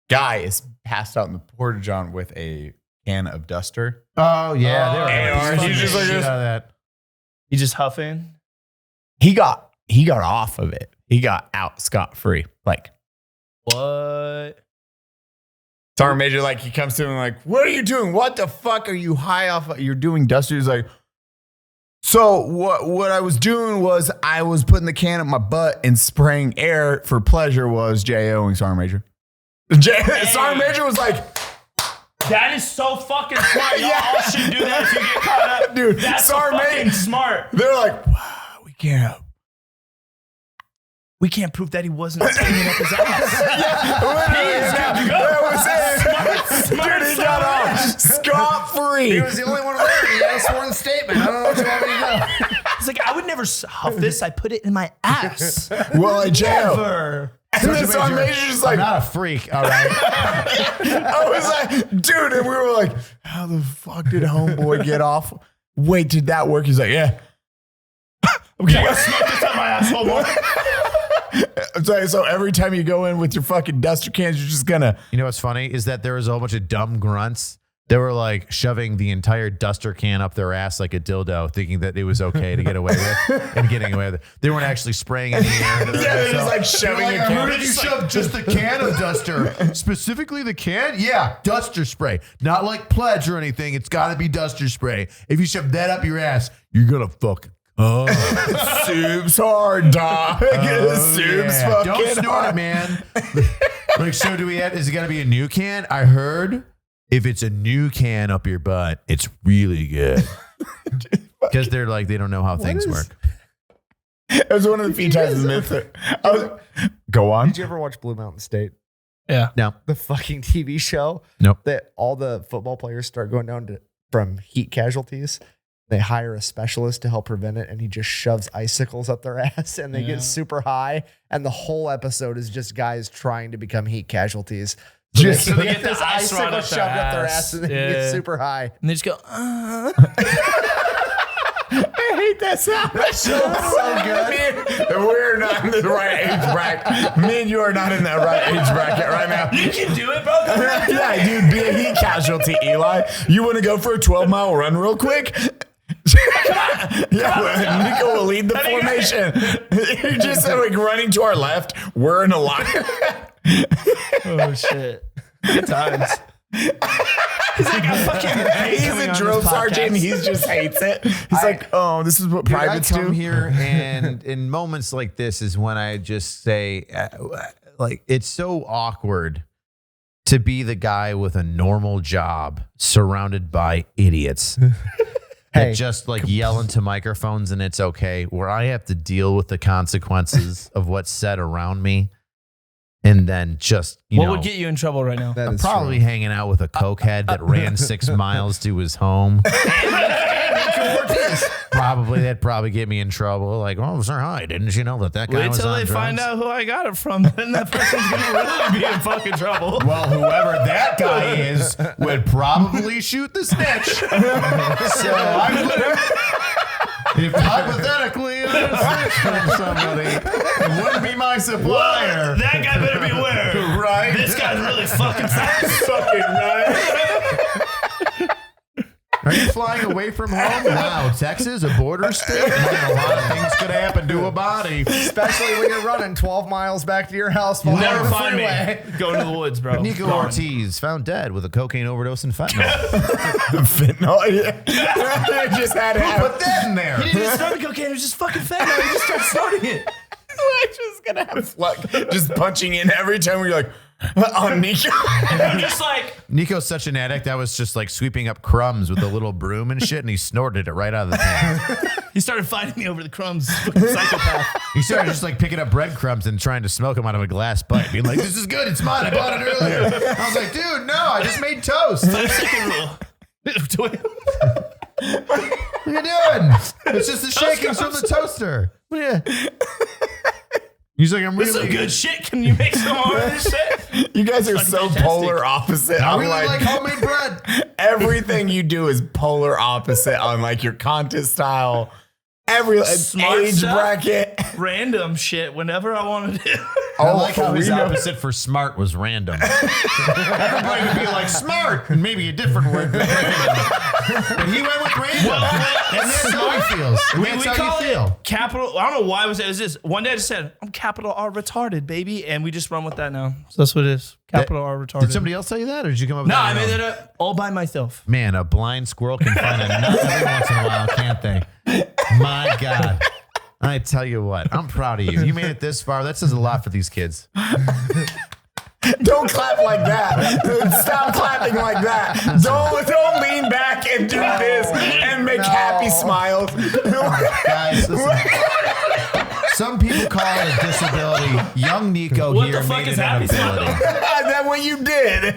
Guy is passed out in the porta-john with a can of duster. Oh yeah, they were and he's just like shit this. out of that. You just huffing. He got off of it. He got out scot-free. Like, What? sergeant major, like, he comes to him like, what are you doing? What the fuck are you high off of? You're doing duster. He's like, so what I was doing was I was putting the can up my butt and spraying air for pleasure was J.O.ing sergeant major. Sergeant major was like, That is so fucking smart. Y'all all should do that if you get caught up. dude, That's so sergeant fucking major. smart. They're like, wow, we can't prove that he wasn't cleaning up his ass. That was it. Smart, Dude, he got off scot-free. He was the only one there. He had a sworn statement. I don't know what you want me to do. It's like, I would never huff this. I put it in my ass. Well, like, J.O. Never. And then sergeant major just like, I'm not a freak, all right. I was like, dude, and we were like, how the fuck did homeboy get off? Wait, did that work? He's like, yeah. Okay, I gotta smoke this out my asshole more. I'm sorry, so every time you go in with your fucking duster cans, you're just gonna. You know what's funny is that there was a whole bunch of dumb grunts They were like shoving the entire duster can up their ass like a dildo, thinking that it was okay to get away with and getting away with it. They weren't actually spraying in the air. Yeah, they're just like shoving a can. Who did you shove just the can of duster? Specifically the can? Yeah, duster spray. Not like Pledge or anything. It's got to be duster spray. If you shove that up your ass, you're going to fuck. Oh, Soup's hard, dog. Soup's fucking Don't snort hard. it, man. Like, so do we have, is it going to be a new can? I heard if it's a new can up your butt, it's really good. Because they're like, they don't know how things work. It was one of the few times go on. Did you ever watch Blue Mountain State? Yeah. No. The fucking TV show? Nope. That all the football players start going down from heat casualties. They hire a specialist to help prevent it, and he just shoves icicles up their ass, and they get super high. And the whole episode is just guys trying to become heat casualties. So they get this icicle shoved up their ass, and they get super high. And they just go, I hate that sound. That sounds so good. We're not in the right age bracket. Me and you are not in that right age bracket right now. you can do it, bro. Yeah, dude, be a heat casualty, Eli. You want to go for a 12-mile run real quick? Yeah, Nikko will lead the formation. You're just like running to our left. We're in a line. Oh, shit. Good times. He's like, I fucking hate He's coming a on drill this sergeant. And podcast. he just hates it. He's like, oh, this is what Dude, privates I come do. here, and in moments like this is when I just say, like, it's so awkward to be the guy with a normal job surrounded by idiots. That just like yell into microphones and it's okay, where I have to deal with the consequences of what's said around me. And then just, you What know, would get you in trouble right now? I'm probably hanging out with a cokehead that ran 6 miles to his home. That'd probably get me in trouble. Like, oh, sir, hi, didn't you know that guy Wait was till on they drugs? find out who I got it from. Then that person's going to really be in fucking trouble. Well, whoever that guy is would probably shoot the snitch. So I would, if hypothetically it snitched from somebody, it wouldn't be my supplier. That guy better beware. Right? This guy's really fucking fast. Fucking right. Are you flying away from home? Wow, Texas, a border state? Man, a lot of things could happen to a body. Especially when you're running 12 miles back to your house. You'll Never find me. Go into the woods, bro. Nikko Gone. Ortiz found dead with a cocaine overdose and fentanyl. Fentanyl. Yeah. Just had to have. Put that in there. He didn't even start the cocaine. It was just fucking fentanyl. He just started starting it. We're just gonna have Fluck just punching in every time we're like, on Nikko. I'm just like, Nico's such an addict. I was just like sweeping up crumbs with a little broom and shit, and he snorted it right out of the pan. he started fighting me over the crumbs. Fucking psychopath. He started just like picking up breadcrumbs and trying to smoke them out of a glass pipe, being like, "This is good. It's mine. I bought it earlier." I was like, "Dude, no, I just made toast." 5-second rule. What are you doing? It's just the shakings from the toaster. What are you? He's like, I'm This is really some good shit. Can you make some more of this shit? You guys are Fucking so fantastic. polar opposite. I I'm really like homemade bread. everything you do is polar opposite on like your content style, every Smart age stuff. bracket. Random shit whenever I want to do. I like how we his know- opposite for smart was random. Everybody would be like smart and maybe a different word. But he went with random. And that's how he feels. And that's how call you feel. it capital. I don't know why it was this. One day I just said, I'm capital R retarded, baby. And we just run with that now. So that's what it is. Capital R retarded. Did somebody else tell you that, or did you come up with No, that? I on your made own? that up all by myself. Man, a blind squirrel can find a nut every once in a while, can't they? My God. I tell you what, I'm proud of you. You made it this far. That says a lot for these kids. Don't clap like that. Stop clapping like that. Don't lean back and do this and make happy smiles. Guys, listen. Some people call it a disability. Young Nico What here the fuck made is it an happy ability. That's what you did.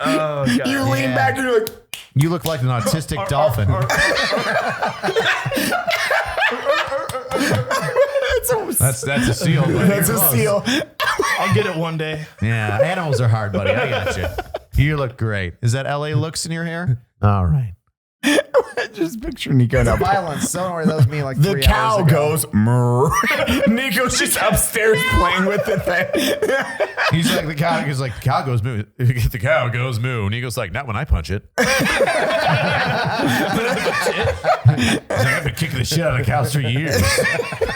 Oh, God. You lean Yeah. back and you're like, You look like an autistic dolphin. That's a seal. buddy. that's You're a close. seal. I'll get it one day. Yeah, animals are hard, buddy. I got you. You look great. Is that LA looks in your hair? All right. Just picture Nico now. Violence. Don't worry, that was me like The 3 cow hours ago. goes, mrrr. Nico's just upstairs playing with the thing. He's like, the cow goes moo. The cow goes moo. Nico's like, not when I punch it. He's like, I've been kicking the shit out of cows for years.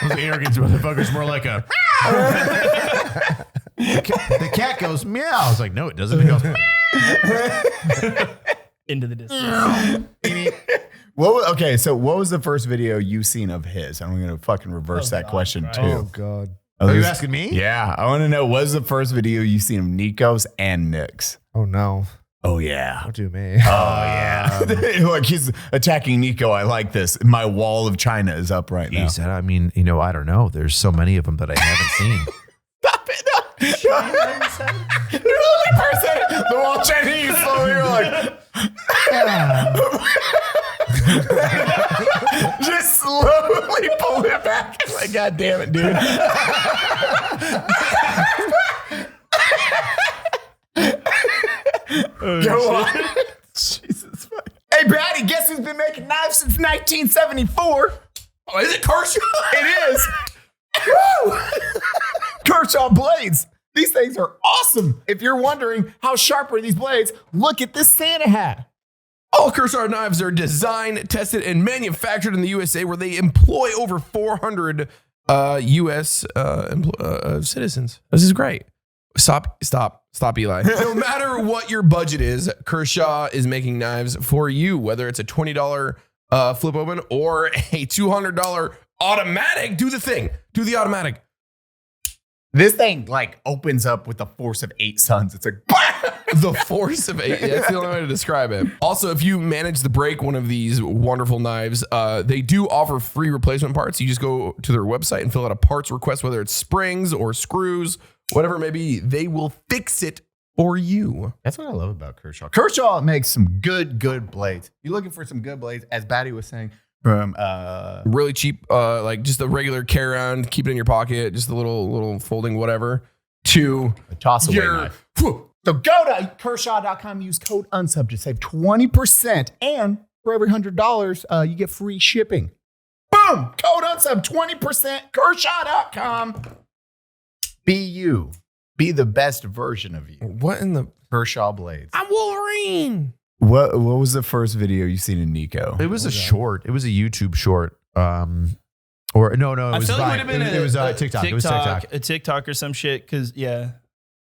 Those arrogant motherfuckers more like a. The cat goes meow. I was like, no, it doesn't. It goes meow. Into the distance. Okay, so what was the first video you seen of his? I'm going to fucking reverse that question too. Oh God. Are you asking me? Yeah, I want to know, what was the first video you seen of Nico's and Nick's? Oh no. Oh, yeah. Don't do me. Oh, yeah. Look, he's attacking Nico. I like this. My wall of China is up right now. He said, I mean, I don't know. There's so many of them that I haven't seen. Stop it. You're the only person. The wall Chinese slowly you're like. Just slowly pull it back. It's like, God damn it, dude. Go on. Jesus fuck. Hey, Baddie, guess who's been making knives since 1974? Oh, is it Kershaw? It is. Woo! Kershaw blades. These things are awesome. If you're wondering how sharp are these blades, look at this Santa hat. All Kershaw knives are designed, tested, and manufactured in the USA, where they employ over 400 U.S. Citizens. This is great. Stop, Eli. No matter what your budget is, Kershaw is making knives for you, whether it's a $20 flip open or a $200 automatic. Do the thing. Do the automatic. This thing like opens up with the force of 8 suns. It's like The force of 8. That's the only way to describe it. Also, if you manage to break one of these wonderful knives, they do offer free replacement parts. You just go to their website and fill out a parts request, whether it's springs or screws, whatever it may be. They will fix it for you. That's what I love about Kershaw. Kershaw makes some good blades. You're looking for some good blades, as Baddie was saying, from Really cheap, like just a regular carry around, keep it in your pocket, just a little folding whatever, to a toss away your knife. So go to Kershaw.com, use code UNSUB to save 20%, and for every $100, you get free shipping. Boom! Code UNSUB, 20%, Kershaw.com. Be you. Be the best version of you. What in the Kershaw blades. I'm Wolverine. What was the first video you seen in Nico? It was a short. It was a YouTube short. Or no, it I was feel like Vine. it would have been It was TikTok. It was TikTok. a TikTok or some shit. Because Then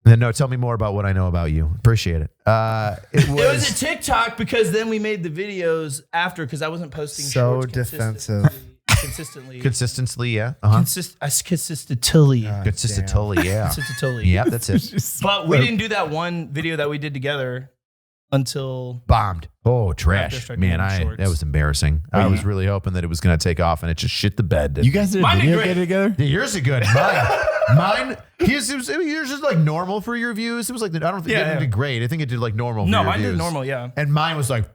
no, tell me more about what I know about you. Appreciate it. it was a TikTok because then we made the videos after because I wasn't posting. So shorts defensive. consistently. Consistently, yeah. Uh-huh. Consistently. Consistently, yeah. Consistently. Yeah, that's it. But we didn't do that one video that we did together until Bombed. Oh, After trash. starting Man, doing shorts. that was embarrassing. I was really hoping that it was going to take off and it just shit the bed. You guys did a Mine did video great. together? Yeah, yours are good. Mine. Yours is like normal for your views. It was like, I don't think Yeah, it did great. I think it did like normal for no, your mine views. did normal. Yeah. And mine was like,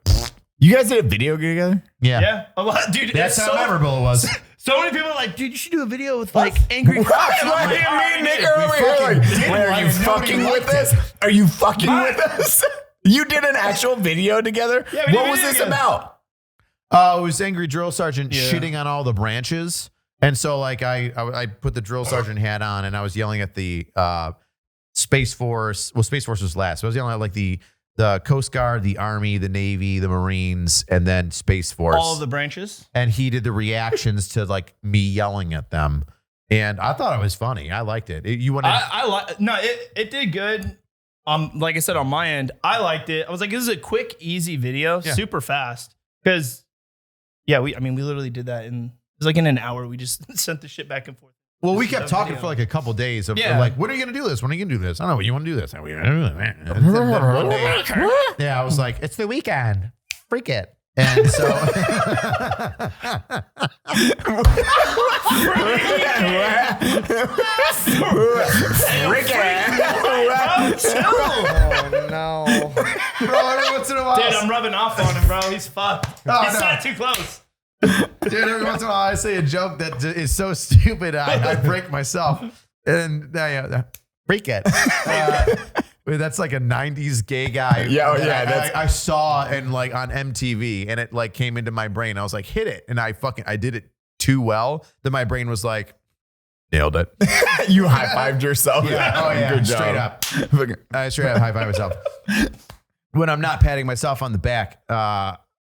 You guys did a video together? yeah. Yeah. A lot, dude. That's it's how memorable it was. So many people are like, dude, you should do a video with like angry cops. I'm Why like, me all right, and Nick dude, are we over here fucking like, did "Wait, are you one. fucking with us? Are you fucking with us? You did an actual video together? Yeah, we did What a was video this together. about? It was angry drill sergeant shitting on all the branches. And so like I put the drill sergeant hat on and I was yelling at the Space Force. Well, Space Force was last. So I was yelling at like the Coast Guard, the Army, the Navy, the Marines, and then Space Force. All of the branches. And he did the reactions to like me yelling at them. And I thought it was funny. I liked it. You want to? I like. No, it did good. Like I said on my end, I liked it. I was like, this is a quick, easy video, super fast. Because, we literally did that it was like in an hour. We just sent the shit back and forth. Well, we kept talking for like a couple days of like, when are you going to do this? When are you going to do this? I don't know. You want to do this? And then one day, I was like, it's the weekend. Freak it. And so, Oh no. bro, every once in a while, Dude, I'm rubbing off on him, bro. He's fucked. He's not too close. dude, every once in a while, I say a joke that is so stupid, I break myself. And freak it. That's like a 90s gay guy. Yeah, that I saw and like on MTV, and it like came into my brain. I was like, hit it. And I did it too well that my brain was like, nailed it. You high-fived yourself. Yeah. Oh, yeah. Good Straight job. up. I straight up high-five myself. When I'm not patting myself on the back,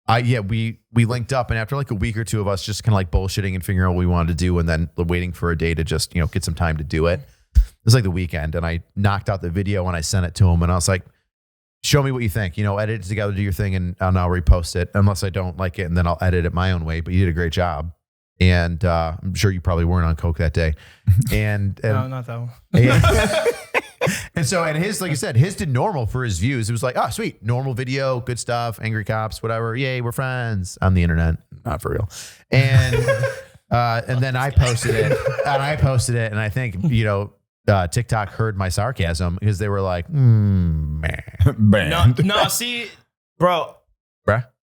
we linked up, and after like a week or two of us just kind of like bullshitting and figuring out what we wanted to do, and then waiting for a day to just, get some time to do it. It was like the weekend, and I knocked out the video and I sent it to him, and I was like, show me what you think, edit it together, do your thing, and I'll repost it unless I don't like it, and then I'll edit it my own way. But you did a great job. And I'm sure you probably weren't on coke that day. And no, not that one. And so, and his, like you said, his did normal for his views. It was like, oh, sweet, normal video, good stuff, angry cops, whatever. Yay, we're friends on the internet, not for real. And then I posted it, and I think TikTok heard my sarcasm because they were like, man. No, see, bruh,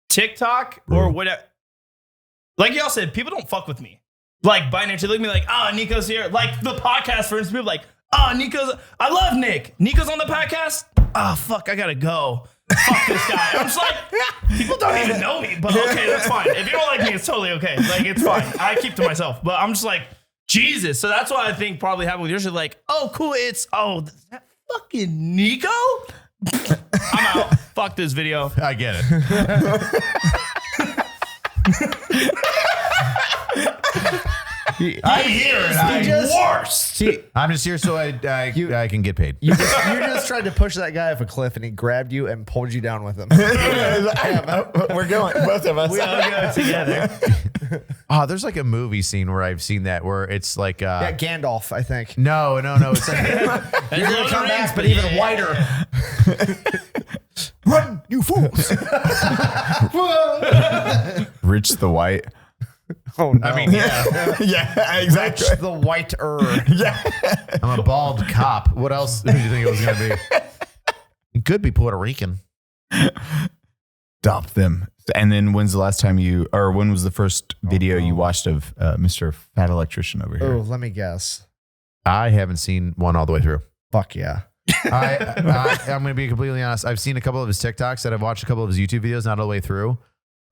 TikTok or whatever. Like y'all said, people don't fuck with me. Like by nature, look at me like, Nico's here. Like the podcast, for instance, people like, Nico's. I love Nick. Nico's on the podcast. Fuck, I gotta go. Fuck this guy. I'm just like, people don't even know me, but okay, that's fine. If you don't like me, it's totally okay. Like it's fine. I keep to myself. But I'm just like, Jesus. So that's why I think probably happened with yours. You're like, oh, cool. Is that fucking Nico? I'm out. Fuck this video. I get it. I'm here and I'm worst. I'm just here so I can get paid. You just tried to push that guy off a cliff, and he grabbed you and pulled you down with him. We're going, both of us. We all go together. There's like a movie scene where I've seen that where it's like yeah, Gandalf, I think. No, it's like you're gonna come back, but even whiter. Run, you fools! Rich the White. Oh no! I mean, yeah, yeah, exactly. Rich the whiter. Yeah, I'm a bald cop. What else do you think it was gonna be? It could be Puerto Rican. Stop them. And then when was the first video you watched of Mr. Fat Electrician over here? Oh, let me guess. I haven't seen one all the way through. Fuck yeah. I'm going to be completely honest. I've seen a couple of his TikToks, and I've watched a couple of his YouTube videos, not all the way through.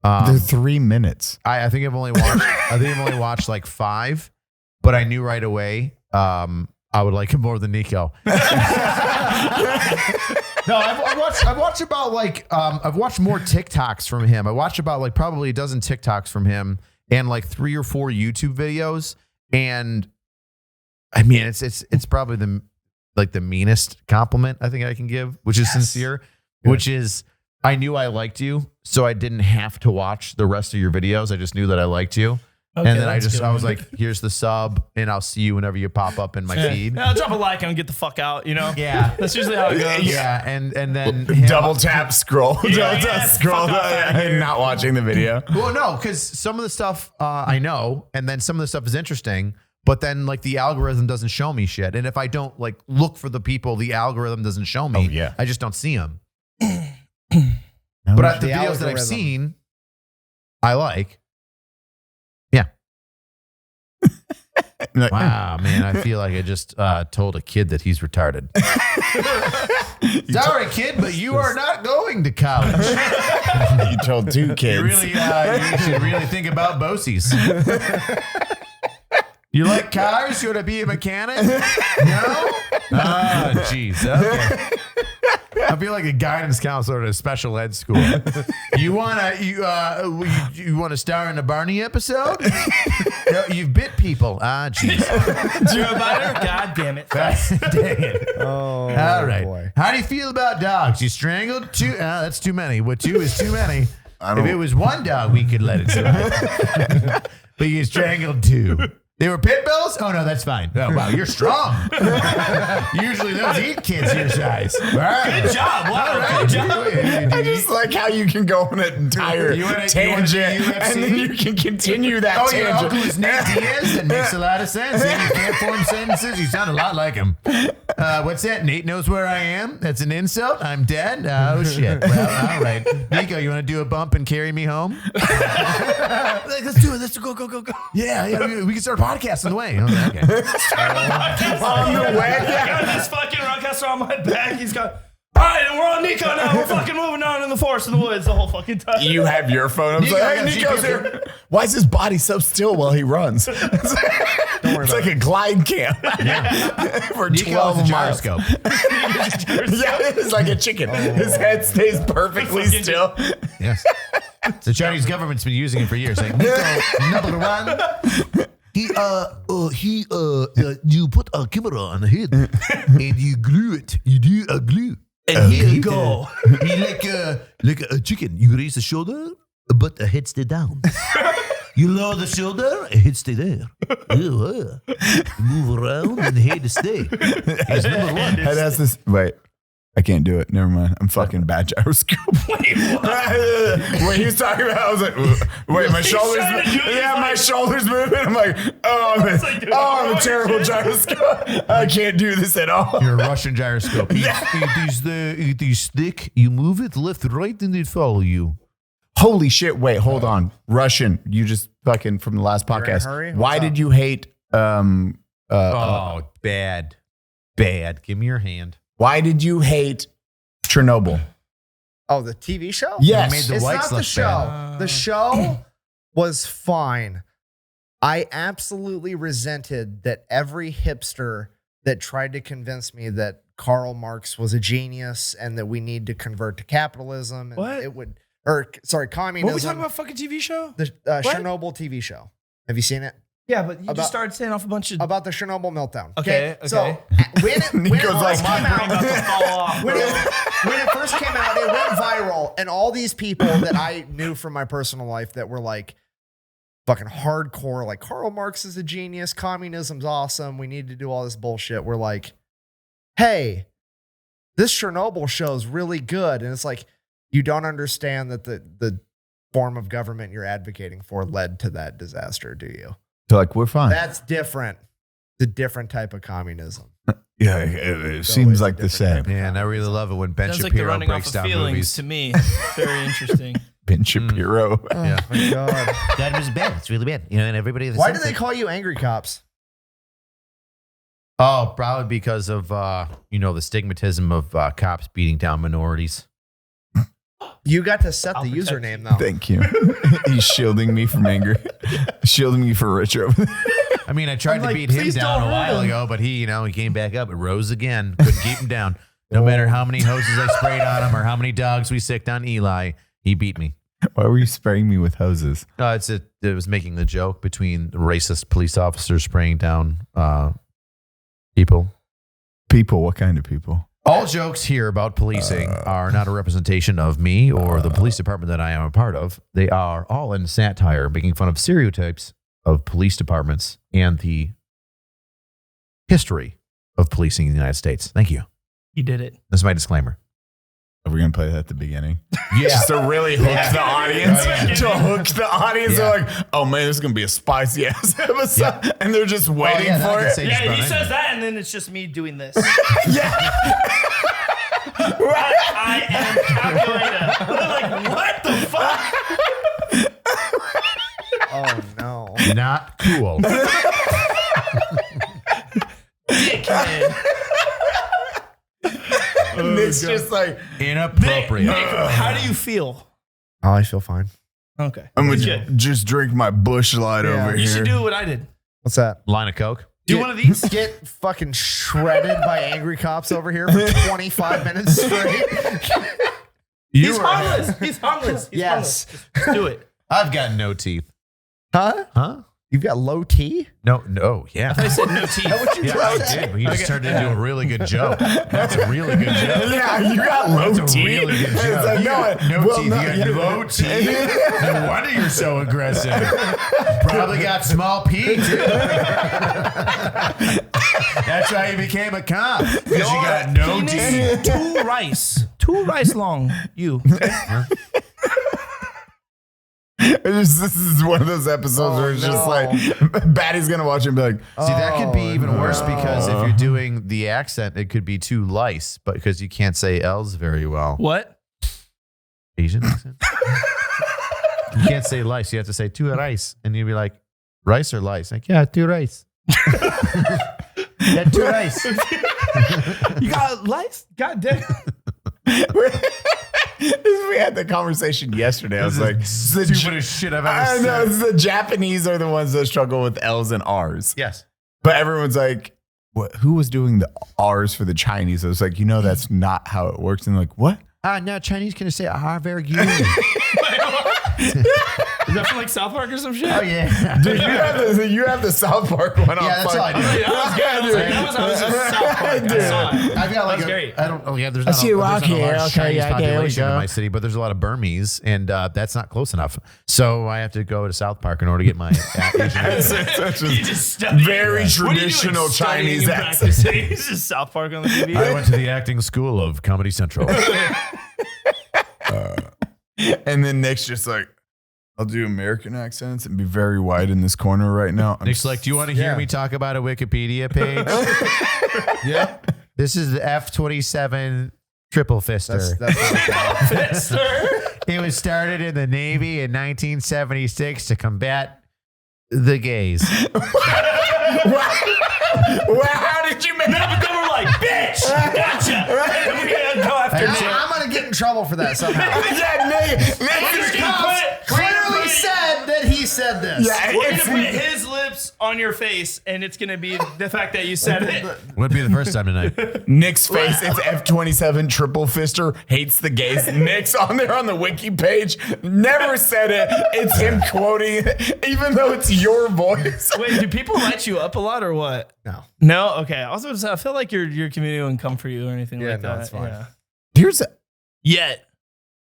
They're 3 minutes. I think I've only watched like 5, but I knew right away I would like him more than Nico. No, I've watched about like I've watched more TikToks from him. I watched about like probably a dozen TikToks from him and like 3 or 4 YouTube videos. And I mean, it's probably the meanest compliment I think I can give, which is sincere, which is I knew I liked you, so I didn't have to watch the rest of your videos. I just knew that I liked you. Okay, and then I was like, here's the sub, and I'll see you whenever you pop up in my feed. Yeah, drop a like and get the fuck out, Yeah. That's usually how it goes. Yeah, and then double tap scroll. Scroll and not watching the video. Well, no, because some of the stuff I know, and then some of the stuff is interesting, but then like the algorithm doesn't show me shit. And if I don't like look for the people, the algorithm doesn't show me. Oh, yeah. I just don't see them. But the videos that I've seen, I like. Yeah. Wow, man, I feel like I just told a kid that he's retarded. Sorry, kid, but you are not going to college. You told 2 kids. You should really think about BOCES. You like cars? You want to be a mechanic? No? Oh, jeez. Okay. I feel like a guidance counselor at a special ed school. You wanna star in a Barney episode? No, you've bit people. Ah, jeez. Joe Biden? God damn it. Dang it. Oh, all right. boy. How do you feel about dogs? You strangled 2? That's too many. What 2 is too many. If it was 1 dog, we could let it slide. But you strangled 2. They were pit bulls? Oh, no, that's fine. Oh, wow, you're strong. Usually those eat kids your size. All right. Good job. Wow, good job. I just like how you can go on an entire tangent and then you can continue that tangent. Your uncle is Nate Diaz? That makes a lot of sense. You can't form sentences. You sound a lot like him. What's that? Nate knows where I am? That's an insult? I'm dead? Oh, shit. Well, all right. Nico, you want to do a bump and carry me home? Let's do it. Let's go. Yeah, we can start a podcast on the way. Okay. On the way? I got this fucking roadcaster on my back. He's got... All right, and we're on Nikko now. We're fucking moving on in the forest in the woods the whole fucking time. You have your phone. I'm Nikko, like, I hey, got Nico's GPS. here. Why is his body so still while he runs? It's like a glide cam for Nico 12 has a miles. gyroscope. Yeah, it's like a chicken. His head stays perfectly still. Yes. The Chinese government's been using it for years. Like, Nico, number one. You put a camera on the head and you glue it. You do a glue. And here you go. He like a chicken. You raise the shoulder, but the head stay down. You lower the shoulder, head stay there. Move around and the head stay. That's number one. Head has this. Wait, I can't do it. Never mind. I'm fucking bad gyroscope. Wait, what? When he was talking about, I was like, wait, my shoulders. trying to do it, Yeah, he's my like- shoulders moving. I'm like, I'm a terrible gyroscope. I can't do this at all. You're a Russian gyroscope. It is thick. You move it left, right, and it follow you. Holy shit! Wait, hold on. Russian, you just fucking from the last You're in a podcast. hurry? Why What's did up? you hate? Bad. Give me your hand. Why did you hate Chernobyl? Oh, the TV show? Yes. made the It's whites not the look show. bad. The show was fine. I absolutely resented that every hipster that tried to convince me that Karl Marx was a genius and that we need to convert to capitalism and What? it would, or sorry, communism. What are we talking about? Fucking TV show? The What? Chernobyl TV show. Have you seen it? Yeah, but you About- just started saying off a bunch of. About the Chernobyl meltdown. Okay, So okay. when it Nico's first like, came My brain out, about to fall off. when bro. when it first came out, it went viral, and all these people that I knew from my personal life that were like fucking hardcore, like Karl Marx is a genius, communism's awesome, we need to do all this bullshit. We're like, hey, this Chernobyl show's really good, and it's like you don't understand that the form of government you're advocating for led to that disaster, do you? So like, we're fine. That's different. The different type of communism. Yeah, it always seems a like the different same. Man, I really love it when Ben Sounds like they're Shapiro running off breaks of down feelings movies. to me. Very interesting. Ben Shapiro. Oh my God. That was bad. It's really bad. You know, and everybody. Why do they call you angry cops? Oh, probably because of the stigmatism of cops beating down minorities. You got to set I'll the protect username you. though. Thank you. He's shielding me from anger. Shielding me for Rich over there. I mean, I tried I'm to like, beat him please down don't a while hurt him. ago, but he came back up. It rose again. Couldn't keep him down. No matter how many hoses I sprayed on him or how many dogs we sicked on Eli, he beat me. Why were you spraying me with hoses? It was making the joke between racist police officers spraying down people. People, what kind of people? All jokes here about policing are not a representation of me or the police department that I am a part of. They are all in satire, making fun of stereotypes of police departments and the history of policing in the United States. Thank you. You did it. That's my disclaimer. Are we gonna play that at the beginning? Yeah. Just to really hook the audience. Oh, yeah. To hook the audience. Yeah. They're like, oh man, this is gonna be a spicy ass episode. Yeah. And they're just waiting yeah, for I can it. say Yeah, just about he anything. says that, and then it's just me doing this. Yeah. I am calculator. They're like, what the fuck? Oh no. Not cool. Dickhead. Nick's just like, Inappropriate. Nick, how do you feel? Oh, I feel fine. Okay. I'm gonna Good. just drink my Bush Light Yeah. over You here. should do what I did. What's that? Line of Coke. Do one of these. Get fucking shredded by angry cops over here for 25 minutes straight. He's harmless. He's harmless. He's Yes. harmless. Just do it. I've got no teeth. Huh? Huh? You've got low T? No. Yeah. I said no teeth. Yeah, I did. But you just turned into a really good joke. That's a really good joke. Yeah, you got low That's a teeth. really good It's joke. like, You no, got no well, teeth. no, You got low teeth. No wonder you're so aggressive. Probably got small P too. That's why you became a cop. Because you got no teeth. Two rice long. You. This is one of those episodes where it's just like, Baddie's gonna watch it and be like, See, that could be even worse no. because if you're doing the accent, it could be too lice, but because you can't say L's very well. What? Asian accent? You can't say lice. You have to say two rice. And you'd be like, rice or lice? Like, yeah, two rice. Yeah, two rice. You got lice? God damn. We had the conversation yesterday. I was like, the stupidest shit I've ever I seen. know the Japanese are the ones that struggle with L's and R's. Yes. But everyone's like, what? Who was doing the R's for the Chinese? I was like, that's not how it works. And like, what? No, Chinese can say, very good. Is that from like South Park or some shit? Oh, yeah. Dude, you have the South Park one on. Yeah, that's all I do. That was just South Park. I saw it. I've got like That's great. I don't. Oh yeah, there's not. see a rock there's not here. a large Okay, Chinese yeah, there we population in go. my city, but there's a lot of Burmese, and that's not close enough. So I have to go to South Park in order to get my Asian. Such You a just study. very What are you doing? traditional Studying Chinese and accent. practicing? It's just South Park on the TV. I went to the acting school of Comedy Central. And then Nick's just like, I'll do American accents and be very wide in this corner right now. Nick's like, do you want to hear me talk about a Wikipedia page? Yep. This is the F-27 triple fister. That's It was started in the Navy in 1976 to combat the gays. Well, how did you make But then we're like, bitch, gotcha. And we're gonna go after Nick. I'm gonna get in trouble for that somehow. Yeah, Nick We're is gonna put- Clearly said that he said this. Yeah, We're it's- gonna put his lips on your face, and it's gonna be the fact that you said it. Would be the first time tonight. Nick's face. It's F-27 triple fister hates the gays. Nick's on there on the wiki page. Never said it. It's him quoting it, even though it's your voice. Wait, do people light you up a lot or what? No. No? Okay. I was going to say, I feel like your community wouldn't come for you or anything Yeah, like no, that. it's fine. Yeah. Here's a Yet.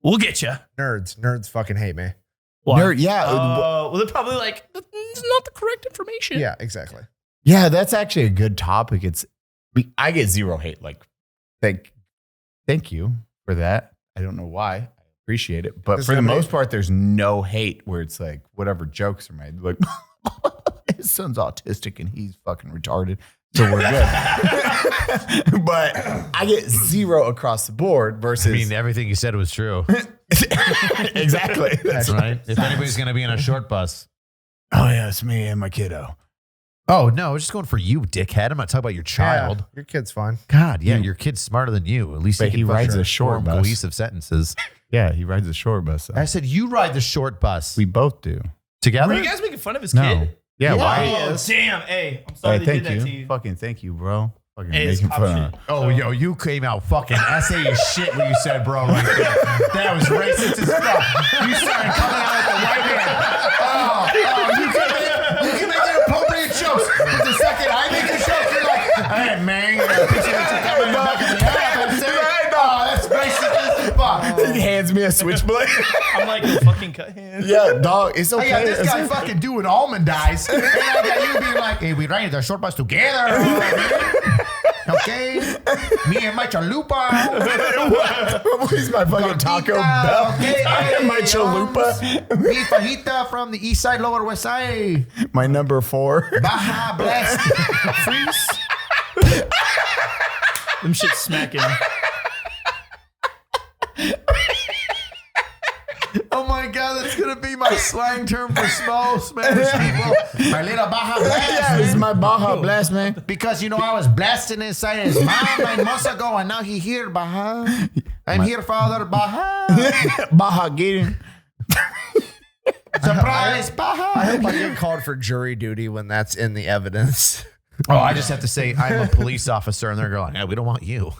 We'll get you. Nerds fucking hate me. nerd. Yeah, Well, they're probably like, it's not the correct information. Yeah, exactly. yeah. That's actually a good topic. I get zero hate. Like, thank you for that. I don't know why. I appreciate it, but for the most part, there's no hate where it's like whatever jokes are made. Like, his son's autistic and he's fucking retarded, so we're good. But I get zero across the board versus. I mean, everything you said was true. Exactly. That's right. If anybody's going to be in a short bus. Oh yeah, it's me and my kiddo. Oh, no, I was just going for you, dickhead. I'm not talking about your child. Yeah, your kid's fine. God, yeah, your kid's smarter than you. At least But he he can rides form a short bus. cohesive sentences. Yeah, he rides a short bus. So. I said, you ride the short bus. We both do. Together? Were you guys making fun of his No. kid? Yeah, Yeah. why? Oh, damn. Hey, I'm sorry Hey, they thank did you. that to you. Fucking thank you, bro. Fucking Hey, it's making pop fun of. shit. Oh, yo, you came out fucking essay as shit when you said bro right there. That was racist as fuck. You started coming out with the white hand. You can make inappropriate jokes. But the second I make a joke, you're like, hey, man, you got a picture of you coming in the back of the head. Oh, that's racist as fuck. He hands me a switchblade. I'm like, the fucking cut hand. Yeah, dog, it's okay. I got this It's guy okay. fucking doing almond eyes. And I got you being like, hey, we riding the short bus together. Okay? Me and my chalupa. He's my fucking Taco Bell. Okay, My chalupa. Mi fajita from the east side, lower west side. My number 4. Baja blast. Freeze. Them shit smacking. Oh my God, that's going to be my slang term for small Spanish people. My little Baja blast. Yeah, it's my Baja Blast, man. Because, you know, I was blasting inside his mom 9 months ago, and now he here, Baja. I'm here, Father Baja. Baja getting. Surprise, I Baja. hope I get called for jury duty when that's in the evidence. Oh, I just have to say I'm a police officer, and they're going, yeah, we don't want you.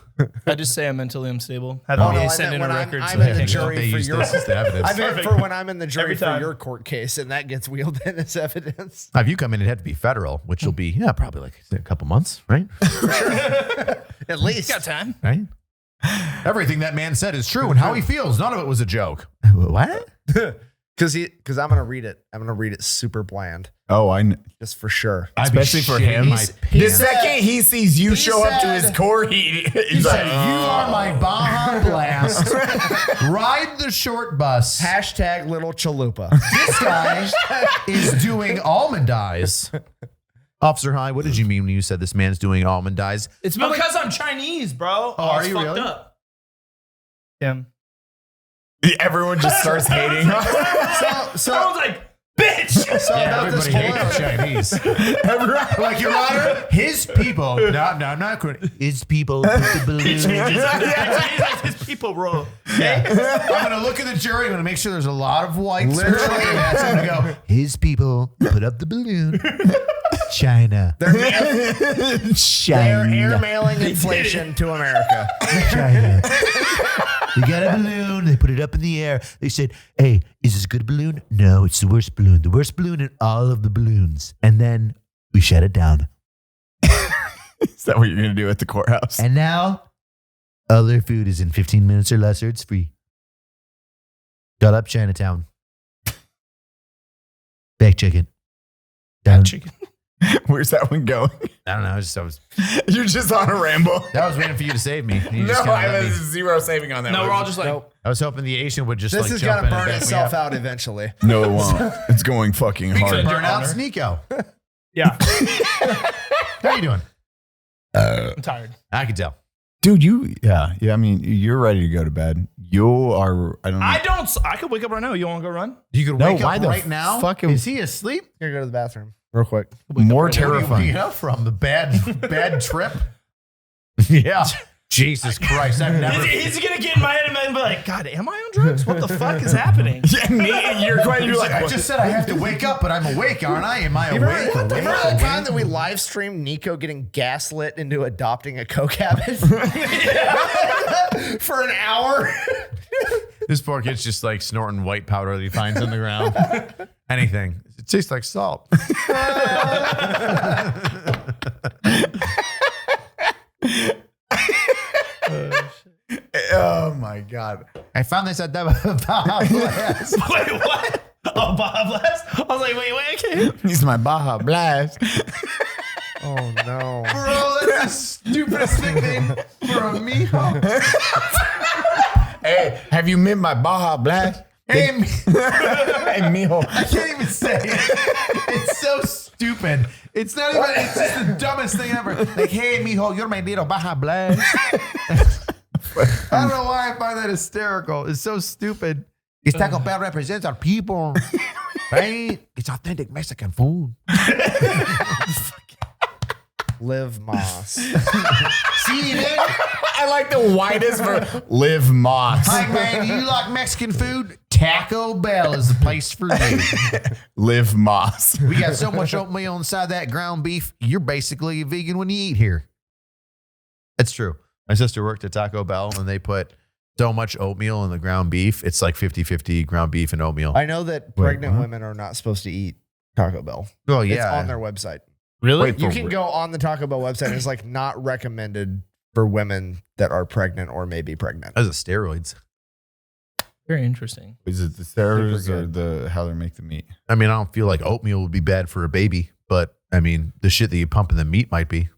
I just say I'm mentally unstable. Have Oh, me no, I send meant in a when record. I'm so in they the can jury go. They for use your- this as the evidence. I meant Perfect. for when I'm in the jury Every for time. your court case and that gets wheeled in as evidence. If you come in, it'd have to be federal, which will be, probably like a couple months, right? At least. Got time. Right? Everything that man said is true, and how he feels, none of it was a joke. What? Because I'm gonna read it. I'm gonna read it super bland, Oh, I know. just for sure. Especially for him. My The pants. second he sees you show up to his said- court, he's He like, said, you are my Baja Blast. Ride the short bus. Hashtag little chalupa. This guy is doing almond eyes. Officer High, what did you mean when you said this man's doing almond eyes? It's because I'm Chinese, bro. Oh, are it's you fucked really? up. Yeah. everyone just starts hating. Someone's like, bitch. So about this Everybody whole hates Chinese. Like, Your Honor, his people. No, I'm not correct. His people put the balloon. His people roll. Okay? I'm going to look at the jury. I'm going to make sure there's a lot of whites. I'm going to go, his people put up the balloon. China. they're airmailing inflation to America. China. They got a balloon. They put it up in the air. They said, hey, is this a good balloon? No, it's the worst balloon. The worst balloon in all of the balloons. And then we shut it down. Is that what you're going to do at the courthouse? And now all their food is in 15 minutes or less, or it's free. Got up Chinatown. Back chicken. Down. Chicken. Where's that one going? I don't know. You're just on a ramble. I was waiting for you to save me. You No, just kinda I let me- was zero saving on that. No, one. we're all just like, I was hoping the Asian would just This like is jump gonna in and burn back me itself up. out eventually. No, it won't. It's going fucking hard. Burn out Nico. yeah, How you doing? I'm tired. I can tell. Dude, yeah. I mean, you're ready to go to bed. You are, I don't know. I could wake up right now. You want to go run? You could No, wake why up the right now. fucking- Is he asleep? I'm gonna go to the bathroom real quick. More Where are you terrifying. waking up from? The bad trip? Yeah. Jesus Christ. I've never. He's gonna get in my head and be like, God, am I on drugs? What the fuck is happening? You're like, I just said I have to wake up, but I'm awake, aren't I? Am I awake? Remember that time that we live streamed Nico getting gaslit into adopting a coke habit for an hour? This poor kid's just like snorting white powder that he finds on the ground. Anything. It tastes like salt. oh my God. I found this at Baja Blast. Wait, what? Oh, Baja Blast? I was like, wait, okay. He's my Baja Blast. Oh no. Bro, that's the stupidest nickname for a mijo. Hey, have you met my Baja Blast? Hey, Hey, mijo. I can't even say it. It's so stupid. It's not even, it's just the dumbest thing ever. Like, hey, mijo, you're my little Baja Blast. I don't know why I find that hysterical. It's so stupid. It's Taco Bell represents our people, right? It's authentic Mexican food. Live Moss. See, man? I like the widest for Live Moss. Hi, man. Do you like Mexican food? Taco Bell is the place for you. Live Moss. We got so much oatmeal inside that ground beef. You're basically a vegan when you eat here. It's true. My sister worked at Taco Bell and they put so much oatmeal in the ground beef. It's like 50-50 ground beef and oatmeal. I know that pregnant women are not supposed to eat Taco Bell. Oh, It's yeah. on their website. Really? Wait, You can go on the Taco Bell website. It's like not recommended for women that are pregnant or may be pregnant. Those are steroids. Very interesting. Is it the steroids or the how they make the meat? I mean, I don't feel like oatmeal would be bad for a baby, but I mean, the shit that you pump in the meat might be.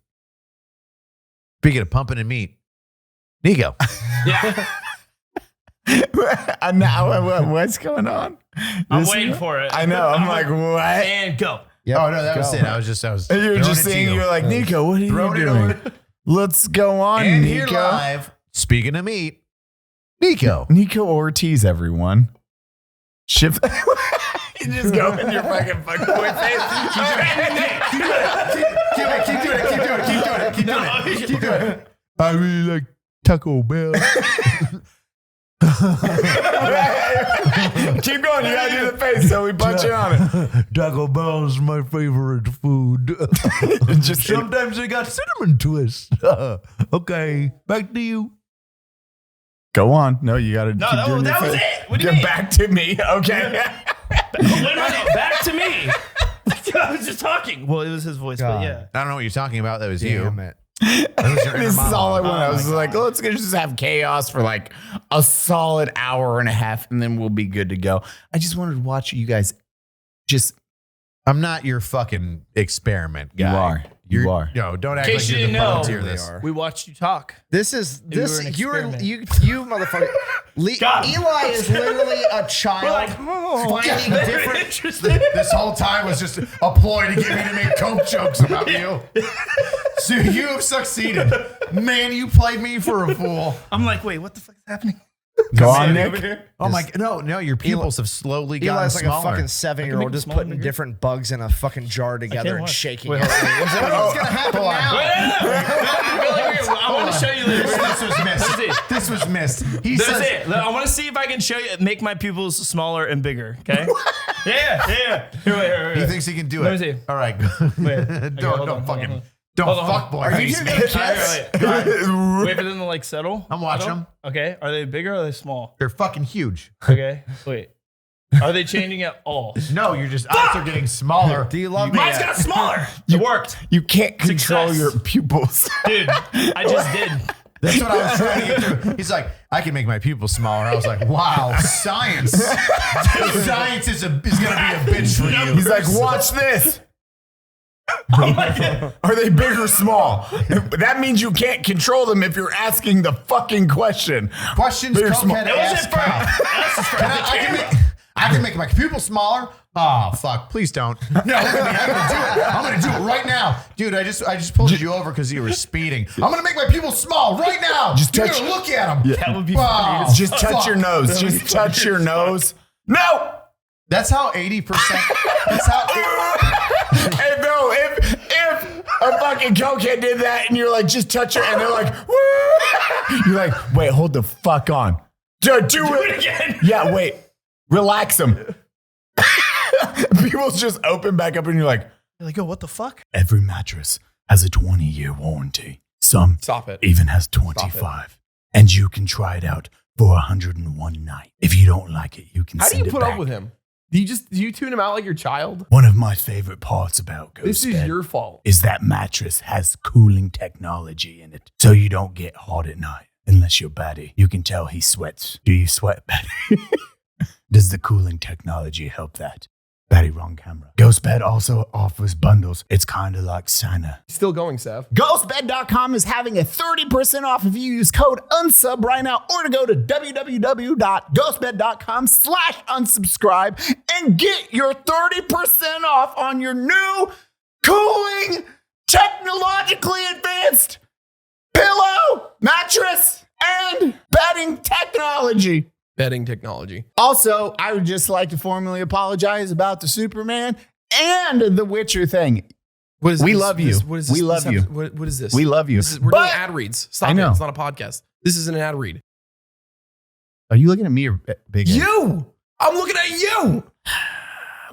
Speaking of pumping in meat, Nico. Yeah. What's going on? I'm This- waiting for it. I know. I'm like, what? And go. Yep. Oh, no, that was Go. it. I was just You're throwing just it to saying, you. you're like, Nico, what are you Throwing it doing? over. Let's go on, And here Nico. live, speaking of meat, Nico. Nikko Ortiz, everyone. Shift. You just go in your fucking boy face. Keep doing it. I really like Taco Bell. Keep going. You gotta do the face so we punch it on it. Taco Bell is my favorite food. Just Sometimes they got cinnamon twists. Okay, back to you. go on. No, you gotta. No, keep doing that your was face. it. What do you Get mean? back to me. Okay. No, back to me. I was just talking. Well, it was his voice, but yeah. I don't know what you're talking about. That was Damn you. it. That was your inner This is all I monologue. want. I was like, let's just have chaos for like a solid hour and a half, and then we'll be good to go. I just wanted to watch you guys. Just I'm not your fucking experiment guy. You are. You're, You are. No, don't In act case like you you're the didn't know, volunteer They this. are. We watched you talk. This is You were this. an You experiment. you motherfucker. Got him. Eli is literally a child We're like, oh, finding very different. interesting. This whole time was just a ploy to get me to make coke jokes about you. So you have succeeded. Man, you played me for a fool. I'm like, wait, what the fuck is happening? Go on, Nick. Oh my, no, your pupils have slowly gotten Eli's like smaller. a fucking 7-year-old just putting different bugs in a fucking jar together and watch. shaking Wait, it. What's gonna happen now? I want to show you this. This was missed. This was missed. He That's says, it. I want to see if I can show you, make my pupils smaller and bigger. Okay. yeah. Here, wait. he thinks he can do Let it. me see. All right. Wait. Don't fucking. Don't Hold on, fuck hold boy. on. face me. Wait for them to like settle. I'm watching them. Okay. Are they bigger or are they small? They're fucking huge. Okay. Wait. Are they changing at all? No, you're just eyes are getting smaller. Do you love me? Mine's got smaller. It worked. You can't control Success. your pupils. Dude, I just did. That's what I was trying to get through. He's like, I can make my pupils smaller. I was like, wow, science. Science is gonna be a bitch for you. He's like, watch this. Are they big or small? That means you can't control them if you're asking the fucking question. Questions Big or small. cokehead That was ass it for cow. I can make my pupils smaller. Oh fuck! Please don't. No, look at me. I'm gonna do it right now, dude. I just pulled you over because you were speeding. I'm gonna make my pupils small right now. Just You're touch- gonna look at them. That would be Wow. funny. Just touch your nose. Just touch your nose. No. That's how 80%. That's how. Hey, no, if a fucking cokehead did that and you're like, just touch her, and they're like, woo, you're like, wait, hold the fuck on. Do it again. Yeah, wait. Relax them. People just open back up and you're like, Yo, what the fuck? every mattress has a 20-year warranty. Some Stop it. even has 25. And you can try it out for 101 night. If you don't like it, you can How do send you it put back. up with him? Do you tune him out like your child? One of my favorite parts about This is GhostBed your fault. is that mattress has cooling technology in it, so you don't get hot at night. Unless you're Baddie, you can tell he sweats. Do you sweat, Baddie? Does the cooling technology help that? Baddie, wrong camera. GhostBed also offers bundles. It's kind of like Santa. Still going, Seth. GhostBed.com is having a 30% off if you use code UNSUB right now, or to go to www.ghostbed.com/unsubscribe and get your 30% off on your new cooling, technologically advanced pillow, mattress, and bedding technology. Bedding technology. Also, I would just like to formally apologize about the Superman and the Witcher thing. What is We this? love you. What is We this? love you. What is this? We love you. We're But- doing ad reads. Stop I know. it. It's not a podcast. This is an ad read. Are you looking at me or Big Ed? You! I'm looking at you!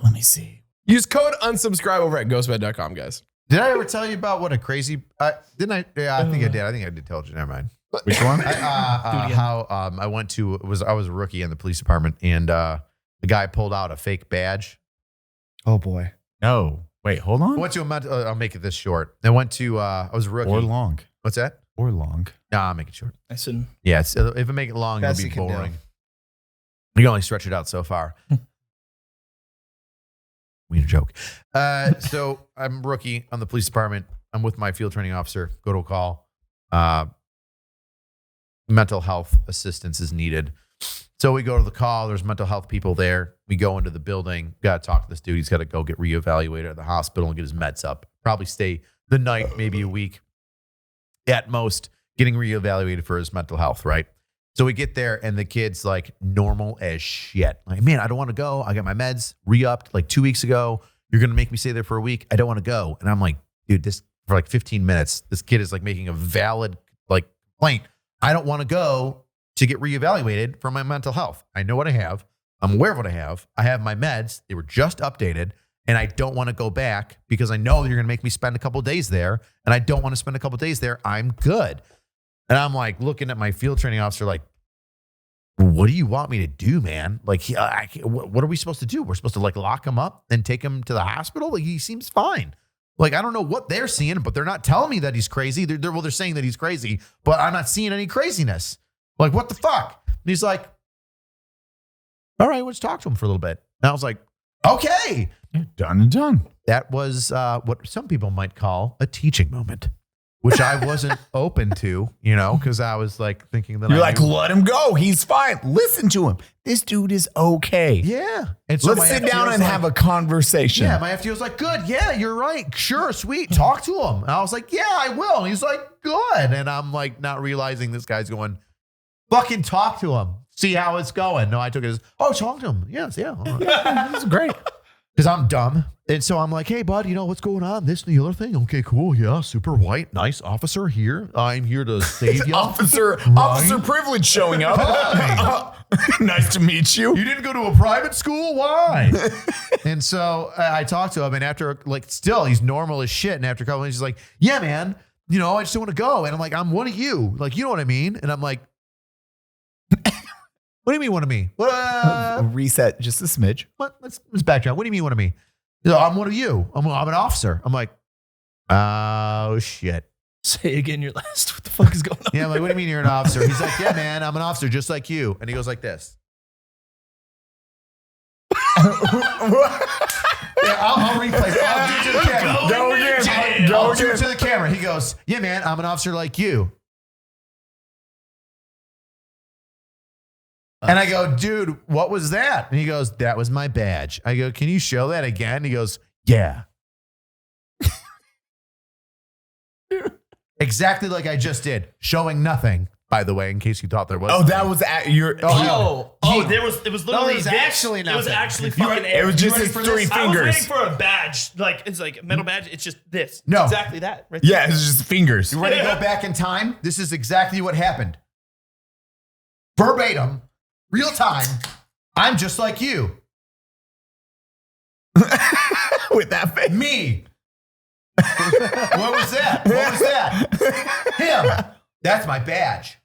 Let me see. Use code unsubscribe over at ghostbed.com, guys. Did I ever tell you about what a crazy? Didn't I? Yeah, I think I did. I think I did tell you. Never mind. Which one? How I went to I was a rookie in the police department, and the guy pulled out a fake badge. Oh boy. No. Wait, hold I on. went to I'll make it this short. I went to I was a rookie. Or long. What's that? Or long. Nah, I'll make it short. I said, Yeah, if I make it long, Best it'll you be can do. boring. You can only stretch it out so far. We need a joke. So I'm a rookie on the police department. I'm with my field training officer. Go to a call. Mental health assistance is needed. So we go to the call. There's mental health people there. We go into the building. Got to talk to this dude. He's got to go get reevaluated at the hospital and get his meds up. Probably stay the night, maybe a week at most, getting reevaluated for his mental health, right? So we get there and the kid's like normal as shit. Like, man, I don't want to go. I got my meds re-upped like 2 weeks ago. You're going to make me stay there for a week. I don't want to go. And I'm like, dude, this for like 15 minutes, this kid is like making a valid like complaint. I don't want to go to get reevaluated for my mental health. I know what I have. I'm aware of what I have. I have my meds. They were just updated. And I don't want to go back because I know that you're going to make me spend a couple of days there. And I don't want to spend a couple of days there. I'm good. And I'm like looking at my field training officer like, what do you want me to do, man? Like, what are we supposed to do? We're supposed to like lock him up and take him to the hospital? Like, he seems fine. Like, I don't know what they're seeing, but they're not telling me that he's crazy. They're saying that he's crazy, but I'm not seeing any craziness. Like, what the fuck? And he's like, all right, let's talk to him for a little bit. And I was like, okay. Done and done. That was what some people might call a teaching moment, which I wasn't open to, you know, because I was like thinking that You're I like, knew- let him go. He's fine. Listen to him. This dude is okay. yeah. And so Let's my sit FTO down was and like- have a conversation. Yeah, my FTO was like, good. Yeah, you're right. Sure, sweet. Talk to him. And I was like, yeah, I will. And he's like, good. And I'm like, not realizing this guy's going, fucking talk to him. see how it's going. No, I took it as, oh, talk to him. Yes, yeah. This is great. Because I'm dumb. And so I'm like, hey, bud, you know, what's going on? This and the other thing. Okay, cool. Yeah, super white. Nice officer here. I'm here to save you. Officer privilege showing up. Nice to meet you. You didn't go to a private school? Why? And so I talked to him, and after, like, still, he's normal as shit. And after a couple minutes, he's like, yeah, man, you know, I just don't want to go. And I'm like, I'm one of you. Like, you know what I mean? And I'm like, what do you mean one of me? Reset just a smidge. What? Let's backtrack. What do you mean one of me? He's like, I'm one of you. I'm an officer. I'm like, oh, shit. Say again your last. What the fuck is going on? Yeah, I'm like, what do you mean you're an officer? He's like, yeah, man, I'm an officer just like you. And he goes like this. Yeah, I'll replay it. I'll do it to the camera. I'll do it to the camera. He goes, yeah, man, I'm an officer like you. And I go, dude, what was that? And he goes, that was my badge. I go, can you show that again? He goes, yeah. Exactly like I just did. Showing nothing, by the way, in case you thought there was. Oh, that was at your. It was literally it was this. actually It was nothing. actually fucking. It was just his for 3 this? I was waiting fingers. for a badge, like it's like a metal badge. It's just this. No. It's exactly that. Right there. Yeah, it's just fingers. You ready to go back in time? This is exactly what happened. Verbatim, real time. I'm just like you. With that face. Me. What was that? What was that? Him. That's my badge.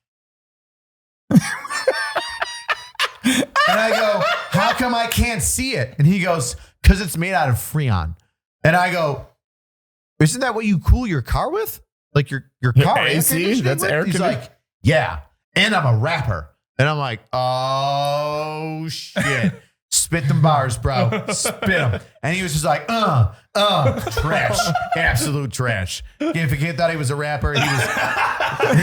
And I go, how come I can't see it? And he goes, because it's made out of Freon. And I go, isn't that what you cool your car with? Like your car air AC? conditioning That's with? air He's conditioning? like, yeah. And I'm a rapper. And I'm like, oh, shit. Spit them bars, bro. Spit them. And he was just like, trash. Absolute trash. If a kid thought he was a rapper, he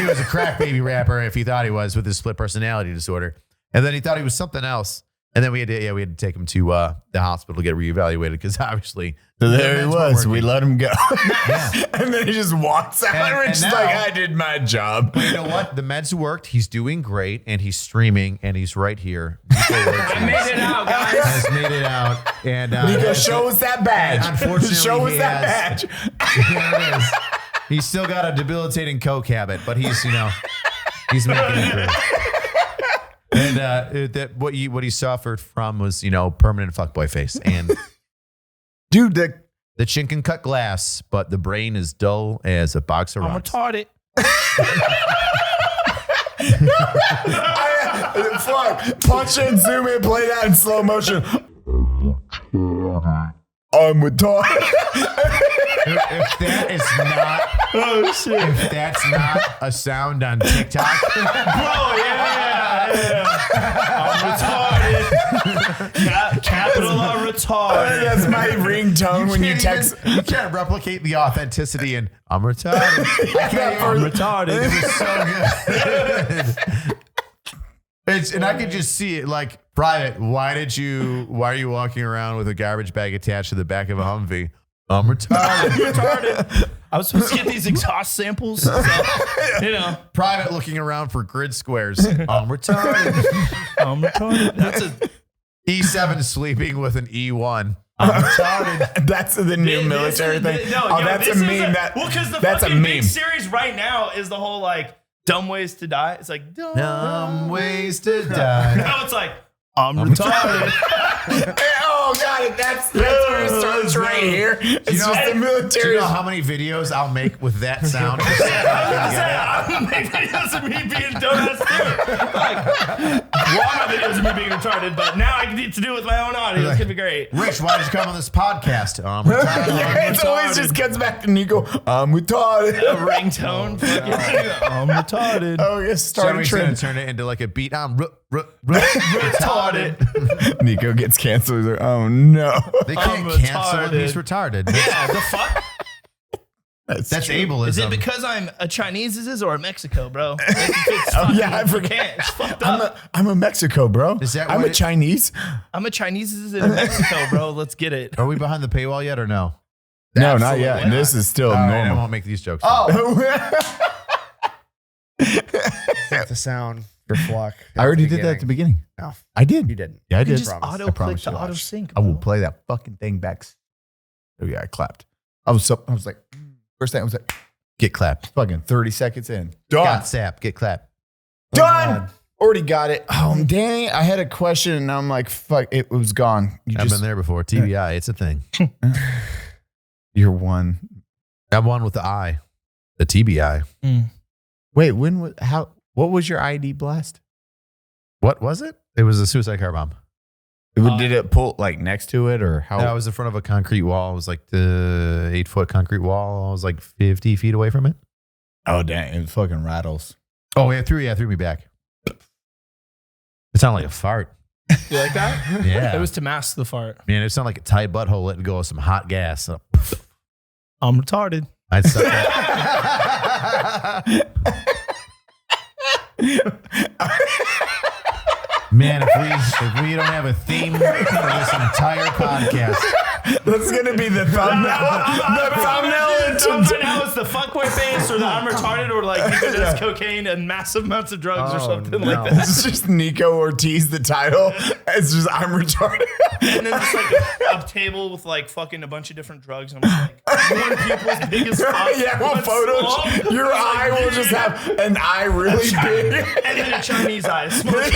was a crack baby rapper if he thought he was with his split personality disorder. And then he thought he was something else. And then we had to take him to the hospital to get reevaluated because obviously. So there he meds weren't was. working. We let him go. Yeah. And then he just walks out. And- We're and just now- like, I did my job. But you know what? The meds worked. He's doing great, and he's streaming, and he's right here. Nikko Ortiz I made it out, guys. has made it out, and Nico, show us that badge. Unfortunately, show us he that has- badge. Here it is. He's still got a debilitating coke habit, but he's he's making it through. And that what he suffered from was permanent fuckboy face, and Dude, the chin can cut glass, but the brain is dull as a box of I'm rocks. retarded. Fluck, punch in, zoom in, play that in slow motion. I'm retarded. If that is not, Oh, shit. if that's not a sound on TikTok, Oh yeah. I'm retarded. Capital R retarded. That's my ringtone when you can't text. even- you can't replicate the authenticity in I'm retarded. I can't I'm even- retarded. It was so good. And I could just see it like, Private, why are you walking around with a garbage bag attached to the back of a Humvee? I'm retarded. I was supposed to get these exhaust samples. So, Private looking around for grid squares. I'm retarded. I'm retarded. That's a E7 sleeping with an E1. I'm retarded. That's the new military thing. That's a meme. Because the That's a fucking big meme. series right now is the whole like dumb ways to die. It's like Dumb ways to die. Now it's like I'm retarded. Oh, got it. That's where it starts right here. It's just the Do military. you know how many videos I'll make with that sound? I'm gonna make videos of me being dumbass too. Like, one of videos of me being retarded, but now I get to do it with my own audio. It's gonna be great. Rich, why did you come on this podcast? I'm retarded. It always just cuts back to Nico. I'm retarded. A ringtone. I'm retarded. Oh, yes. Start a Somebody's gonna trend. turn it into like a beat. I'm Retarded. Nico gets canceled. He's like, oh, no. They can't I'm cancel him. He's retarded. Yeah, the fuck? That's true. ableism. Is it because I'm a Chinese or a Mexico, bro? Oh, yeah, I forget. Can't. It's fucked up. I'm a Mexico, bro. Is that I'm what a it- Chinese. I'm a Chinese in Mexico, bro. Let's get it. Are we behind the paywall yet or no? No, not Absolutely yet. not. This is still All right, I normal. won't make these jokes. The sound. Mr. Fluck. I already did that at the beginning. No, I did. you didn't. Yeah, I You did. just promise. auto I click promise to you, auto watch. sync. I will play that fucking thing back. Oh yeah, I clapped. I was like, first thing I was like, Get clapped. fucking 30 seconds in. Done. Got sap. Get clapped. Done. God. Already got it. Oh, Danny, I had a question and I'm like, fuck, it was gone. You I've just, been there before. TBI. It's a thing. you're one. I'm one with the I. The TBI. Wait, what was your ID blast? What was it? It was a suicide car bomb. Did it pull like next to it or how? No, I was in front of a concrete wall. It was like the 8-foot concrete wall. I was like 50 feet away from it. Oh, dang. It fucking rattles. Oh, it threw me back. It sounded like a fart. You like that? Yeah. It was to mask the fart. Man, it sounded like a tight butthole letting go of some hot gas. I'm retarded. I'd suck that. Man, if we don't have a theme for this entire podcast, That's going to be the thumbnail. Right now it's the fuckboy face or the I'm retarded or like Nikko does cocaine and massive amounts of drugs or something like that. It's just Nikko Ortiz, the title. It's just, I'm retarded. And then just like a table with like fucking a bunch of different drugs. And I'm like, one pupil's big as fuck. Yeah, well, one photos. small, Your eye will just have an eye really big. and then a Chinese eye. Smoking.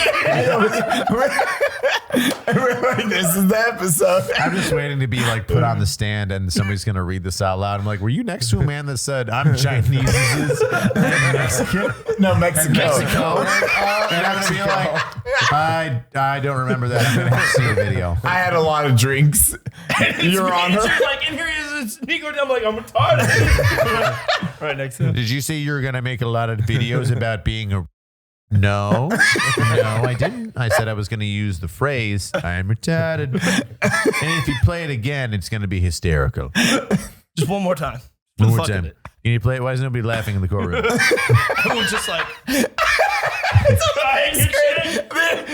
We're like, this is the episode. I'm just waiting to be like put on the stand and somebody's going to read this out loud. I'm like, were you next to a man that said, I'm Chinese? Mexican? No, Mexico. And I'm going to be like, I don't remember that. I'm going to have to see the video. I had a lot of drinks. Your Honor. It's just like, and here he is, it's Nikko. I'm like, I'm retarded. Right next to him. Did you say you were going to make a lot of videos about being a... No, I didn't. I said I was going to use the phrase, I'm retarded. And if you play it again, it's going to be hysterical. Just one more time. One For the more fuck of time. it. Can you play it? Why is nobody laughing in the courtroom? Everyone's just like, crying and shit.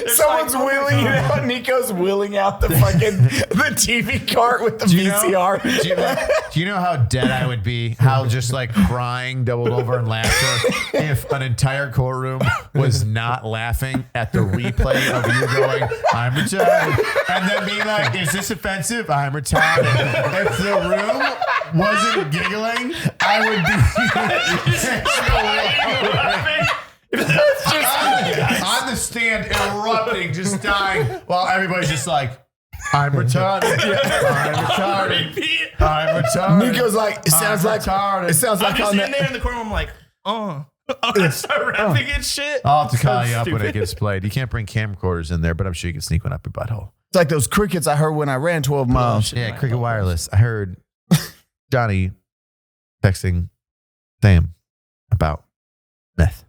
Someone's wheeling it out. Nico's wheeling out the fucking the TV cart with the VCR. Do you know how dead I would be? How just like crying, doubled over in laughter, if an entire courtroom was not laughing at the replay of you going, I'm retarded, and then being like, is this offensive? I'm retarded. If the room wasn't giggling, I would be on the stand erupting, just dying, while everybody's just like, I'm retarded. I'm retarded. I'm retarded. Nico's like, it sounds like retarded. it sounds I'm like just on in there in the corner. I'm like, I start rapping and shit. I'll have to call So you up when it stupid. gets played. You can't bring camcorders in there, but I'm sure you can sneak one up your butthole. It's like those crickets I heard when I ran 12 miles. Yeah, Cricket Wireless. I heard Johnny texting Sam about meth.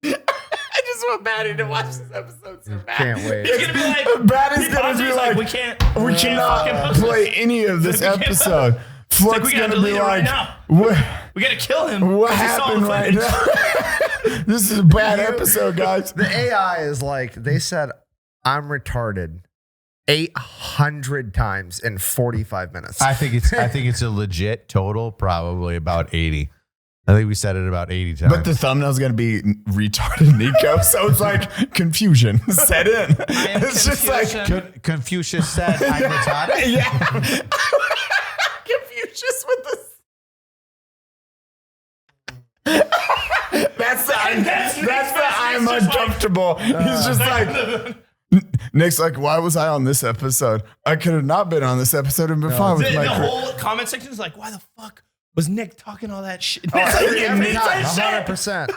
I just want Baddie to watch this episode so bad. Can't wait. He's gonna be like, Baddie's gonna be like, we can't. we cannot fucking play any of this We can't- episode. Fluck's we gotta gonna be delete it right like, now. what? We gotta kill him. What 'cause he saw happened the right footage. now? This is a bad episode, guys. The AI is like, they said, I'm retarded 800 times in 45 minutes. I think it's a legit total, probably about 80. I think we said it about 80 times. But the thumbnail's gonna be retarded Nikko, so it's like confusion set in. am It's just like confusion. Confucius said, I'm retarded. yeah, Confucius with this. That's the I'm uncomfortable. He's just like. Nick's like, why was I on this episode? I could have not been on this episode and been fine with The my career. whole comment section is like, why the fuck was Nick talking all that shit? Oh, It's like, every every time, time shit. 100%.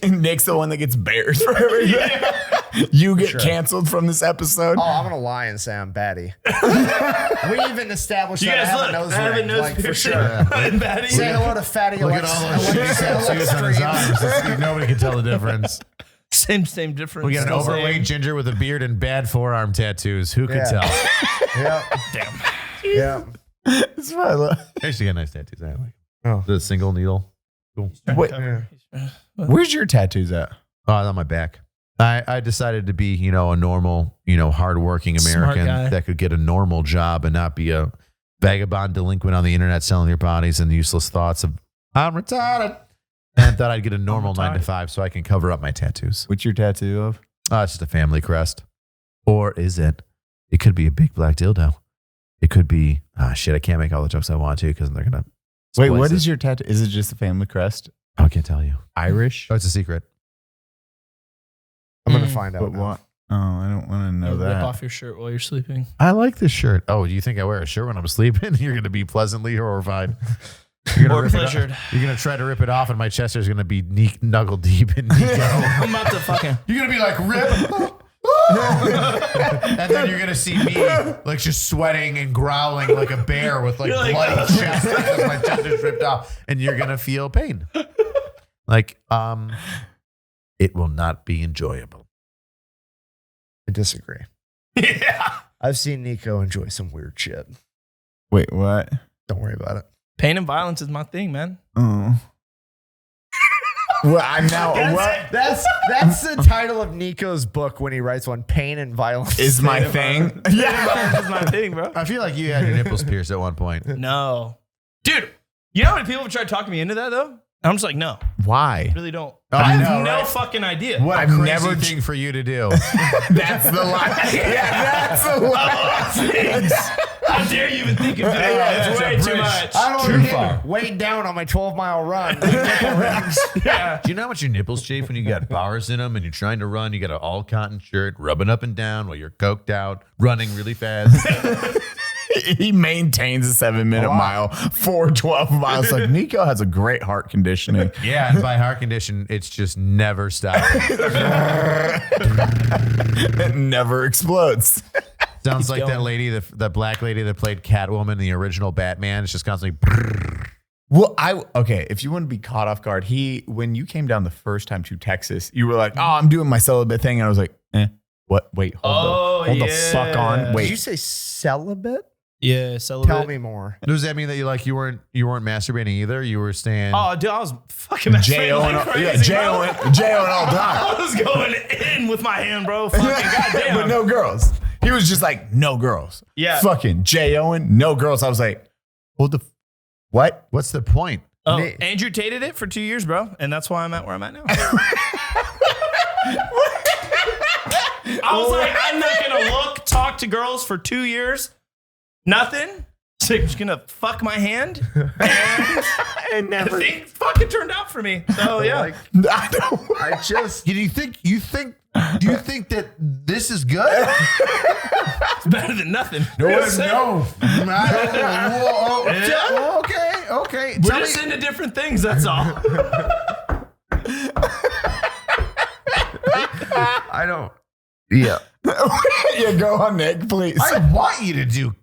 And Nick's the one that gets bears for everything. You get canceled from this episode. Oh, I'm going to lie and say I'm Baddie. We even established You that I guys have look. a nose I have a ring, nose like, for piercing. sure. And Baddie. Say hello to Fatty Look at all those tattoos on his arms. Nobody can tell the difference. Same difference. We got an Still same. overweight ginger with a beard and bad forearm tattoos. Who could Yeah. tell? Yep. Damn. Yep. That's what I love. I used to get nice tattoos. I like. Oh. The single needle. Cool. Wait, where's your tattoos at? Oh, on my back. I decided to be, a normal, hardworking Smart American guy. that could get a normal job and not be a vagabond delinquent on the internet selling your bodies and useless thoughts of, I'm retarded. And thought I'd get a normal I'm 9 to 5 so I can cover up my tattoos. What's your tattoo of? It's just a family crest. Or is it? It could be a big black dildo. It could be, shit, I can't make all the jokes I want to because they're going to. Wait, what is your tattoo? Is it just a family crest? Oh, I can't tell you. Irish? Oh, it's a secret. I'm gonna find out. But now. what? Oh, I don't want to know Rip that. off your shirt while you're sleeping. I like this shirt. Oh, do you think I wear a shirt when I'm sleeping? You're going to be pleasantly horrified. You're Or rip it off- pleasured. You're going to try to rip it off, and my chest is going to be knuckle deep in Nico. I'm about to fucking. You're going to be like, rip. And then you're going to see me like just sweating and growling like a bear with like You're like, bloody chest because my chest is ripped off. And you're going to feel pain. Like, it will not be enjoyable. I disagree. Yeah. I've seen Nico enjoy some weird shit. Wait, what? Don't worry about it. Pain and violence is my thing, man. Oh. Well, I'm now. What That's the title of Nico's book when he writes one. Pain and Violence is my thing? Pain and violence is my thing, bro. I feel like you had your nipples pierced at one point. No. Dude, you know how many people have tried to talk me into that, though? And I'm just like, no, Why? really don't. Oh, I I have know, no right? fucking idea. What a I've crazy never thing for you to do. That's the lie. Yeah, that's the lie. How dare you even think of doing that? It's way too much. I don't Too know. far. Weighed down on my 12-mile run. Yeah. Do you know how much your nipples chafe when you got bars in them and you're trying to run? You got an all cotton shirt, rubbing up and down while you're coked out, running really fast. He maintains a 7-minute mile for 12 miles. Like Nico has a great heart conditioning. Yeah, and by heart condition, it's just never stopped. It never explodes. Sounds like that going. lady, the black lady that played Catwoman in the original Batman. It's just constantly. Well, okay. If you want to be caught off guard, when you came down the first time to Texas, you were like, "Oh, I'm doing my celibate thing," and I was like, "What? Wait, hold the fuck on. yeah. Wait, Did you say celibate? Yeah, celibate. Tell me more. Does that mean that you weren't masturbating either? You were staying. Oh, dude, I was fucking J.O. like and crazy, J.O. and all time." I was going in with my hand, bro. Fucking goddamn. But no girls. He was just like, no girls. Yeah. Fucking J. Owen, no girls. I was like, what? What's the point? Oh, Andrew Tated it for 2 years, bro. And that's why I'm at where I'm at now. I was like, I'm not going to talk to girls for 2 years. Nothing. So I'm just going to fuck my hand. And never. things fucking turned out for me. So, yeah. I don't. I just Do you think that this is good? It's better than nothing. No. Yeah. Okay. We're just into different things, that's all. I don't. Yeah. Yeah, go on, Nick, please. I want you to do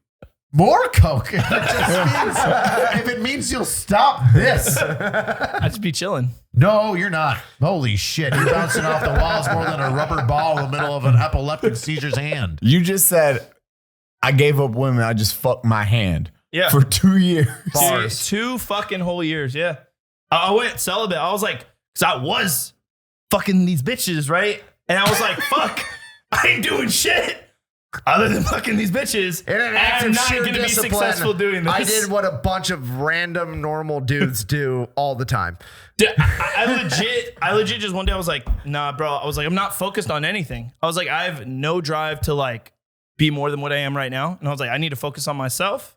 more coke. If it means you'll stop this. I'd just be chilling. No, you're not. Holy shit. You're bouncing off the walls more than a rubber ball in the middle of an epileptic seizure's hand. You just said, I gave up women. I just fucked my hand. Yeah. For 2 years. Bars. 2 fucking whole years, yeah. I went celibate. I was like, because I was fucking these bitches, right? And I was like, fuck, I ain't doing shit other than fucking these bitches. in an And act I'm of not sheer going to be discipline, successful doing this. I did what a bunch of random normal dudes do all the time. Dude, I legit just one day I was like, nah, bro. I was like, I'm not focused on anything. I was like, I have no drive to like be more than what I am right now. And I was like, I need to focus on myself.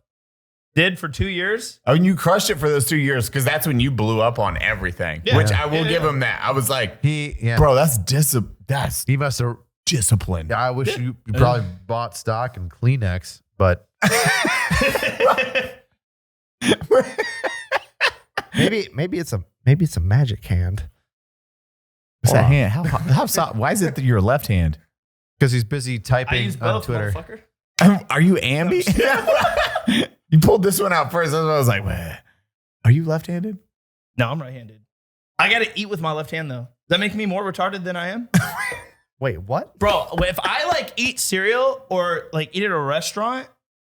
Did for 2 years. Oh, and you crushed it for those 2 years because that's when you blew up on everything. Yeah. Which I will Yeah, give yeah. him that. I was like, Yeah. bro, that's He must have. discipline. I wish you probably bought stock in Kleenex, but Maybe it's a magic hand. What's that hand? How soft? Why is it your left hand? because he's busy I typing use on both, Twitter. motherfucker. Are you ambi? You pulled this one out first. I was like, "Wait, are you left-handed?" No, I'm right-handed. I got to eat with my left hand, though. Does that make me more retarded than I am? Wait, what? Bro, if I like eat cereal or like eat at a restaurant,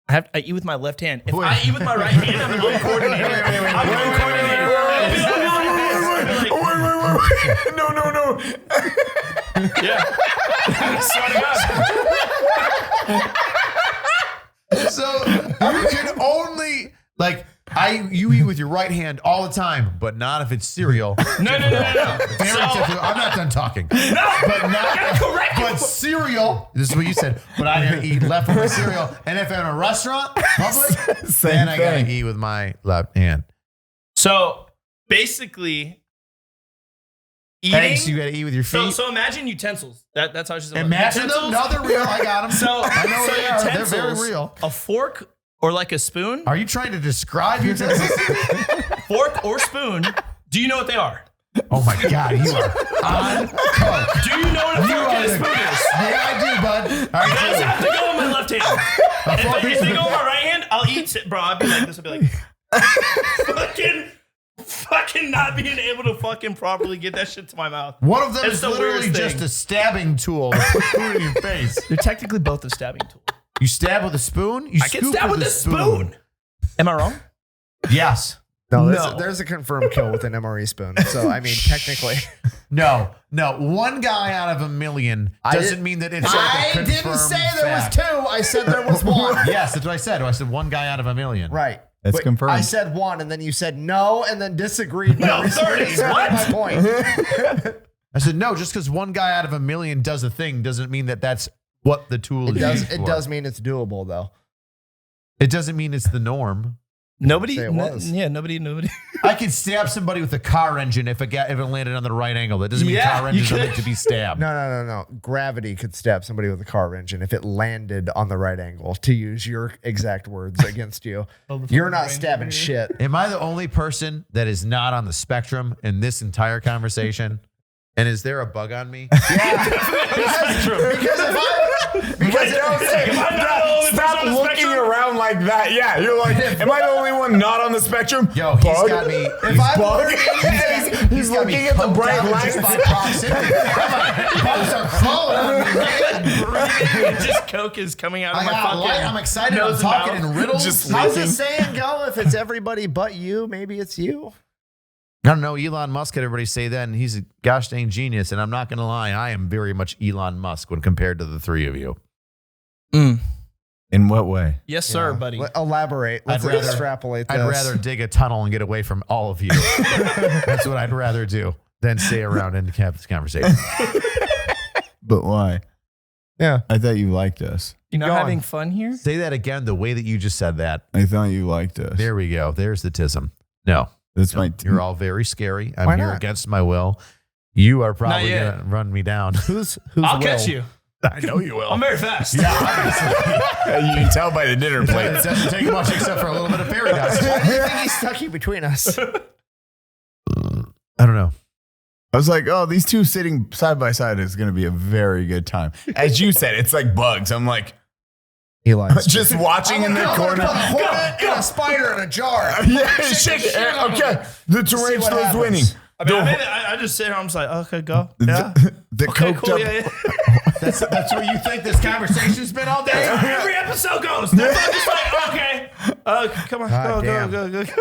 I eat with my left hand. If I eat with my right hand, I'm uncoordinated. I'm uncoordinated. No. Yeah. I swear to God. So you can only like I You eat with your right hand all the time, but not if it's cereal. No. Very typical. I'm not done talking. But cereal. This is what you said. But I gotta eat leftover cereal, and if I'm in a restaurant, public, then I gotta eat with my left hand. So basically, eating. Eggs, you gotta eat with your feet. So imagine utensils. That's how she's. Imagine them. No, they're real. I got them. So I know so they are. They're utensils, very real. A fork or like a spoon. Are you trying to describe utensils? Fork or spoon. Do you know what they are? Oh my God, you are on coke. Do you know what a fork and a spoon is? Yeah, I do, bud. All right, Those have to go in my left hand. If they go in my right hand, I'll eat. Bro, I'll be like this. I'll be like, fucking not being able to fucking properly get that shit to my mouth. One of them It's is the literally weirdest just thing. a stabbing tool to put food in your face. They're technically both a stabbing tool. You stab with a spoon? You I can scoop stab with a spoon. Am I wrong? Yes. No, there's a confirmed kill with an MRE spoon. So, I mean, technically. No. One guy out of a million doesn't mean that it's like a I didn't confirmed say there was fact. 2. I said there was 1. Yes, that's what I said. I said one guy out of a million. Right. That's But confirmed. I said 1, and then you said no, and then disagreed. No, 30. What? My point. I said, no, just because one guy out of a million does a thing doesn't mean that that's what the tool is used It for. does mean it's doable, though. It doesn't mean it's the norm. Nobody. Say it was. Yeah, nobody. I could stab somebody with a car engine if it landed on the right angle. That doesn't mean Yeah, car you engines are could. meant to be stabbed. No. Gravity could stab somebody with a car engine if it landed on the right angle, to use your exact words against you. You're not stabbing shit. Am I the only person that is not on the spectrum in this entire conversation? And is there a bug on me? Because if Stop looking around like that. Yeah, you're like, am I the only one not on the spectrum? Yo, he's Bug? got me. He's bug. He's got me looking at the coked bright out lights. just by proximity. Bugs are crawling on me, man. Just coke is coming out of I my got light. fucking. I'm excited. I'm nose and talking mouth. in riddles. Just how's the leaking. saying go? If it's everybody but you, maybe it's you. I don't know. Elon Musk had everybody say that, and he's a gosh dang genius. And I'm not going to lie, I am very much Elon Musk when compared to the three of you. In what way? Yes, sir, buddy. Elaborate. Let's I'd rather- extrapolate this. I'd rather dig a tunnel and get away from all of you. That's what I'd rather do than stay around and have this conversation. But why? Yeah. I thought you liked us. You're not Go on. having fun here? Say that again, the way that you just said that. I thought you liked us. There we go. There's the tism. No, That's my. you're all very scary. I'm Why here not? against my will. You are probably yet. going to run me down. Who's I'll will? catch you. I know you will. I'm very fast. You can tell by the dinner It plate. doesn't take much except for a little bit of fairy dust. Why do you think he's stuck you between us? I don't know. I was like, oh, these two sitting side by side is going to be a very good time. As you said, it's like bugs. I'm like, Eli. just watching in the corner. A hornet and a spider in a jar. Yeah, shake it. Okay, the tarantula is happens. winning. I mean, I just sit here. I'm just like, okay, go. The, Yeah. the Okay, coked cool. up. Yeah. That's what you think this conversation's been all day? Every episode goes. That's why I'm just like, okay. Come on. God Go. damn.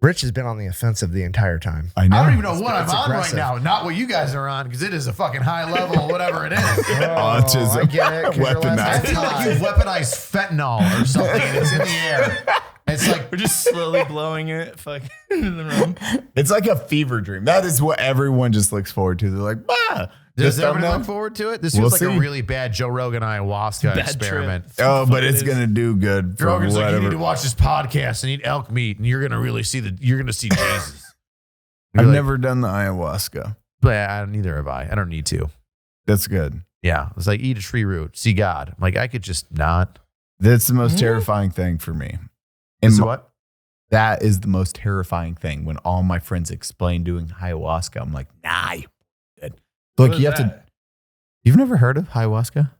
Rich has been on the offensive the entire time. I know. I don't even know what I'm It's on aggressive. right now. Not what you guys are on, because it is a fucking high level, whatever it is. Autism. I get it. 'Cause your Weaponized. last I name's feel like you've weaponized fentanyl or something, and it's in the air. It's like, We're just slowly blowing it fucking in the room. It's like a fever dream. That is what everyone just looks forward to. They're like, bah. does Just everyone thumbnail? look forward to it? This We'll feels like see. a really bad Joe Rogan ayahuasca Bad experiment. trip. Oh, but It it's is. gonna do good Joe for Rogan's like, you need whatever. to watch this podcast and eat elk meat, and you're gonna really see you're gonna see Jesus. I've You're like, never done the ayahuasca. but neither have I. I don't need to. That's good. Yeah, it's like eat a tree root, see God. I'm like, I could just not. That's the most terrifying thing for me. And Is what? That is the most terrifying thing. When all my friends explain doing ayahuasca, I'm like, nah, you're good. Look, What you is have to. that? You've never heard of ayahuasca?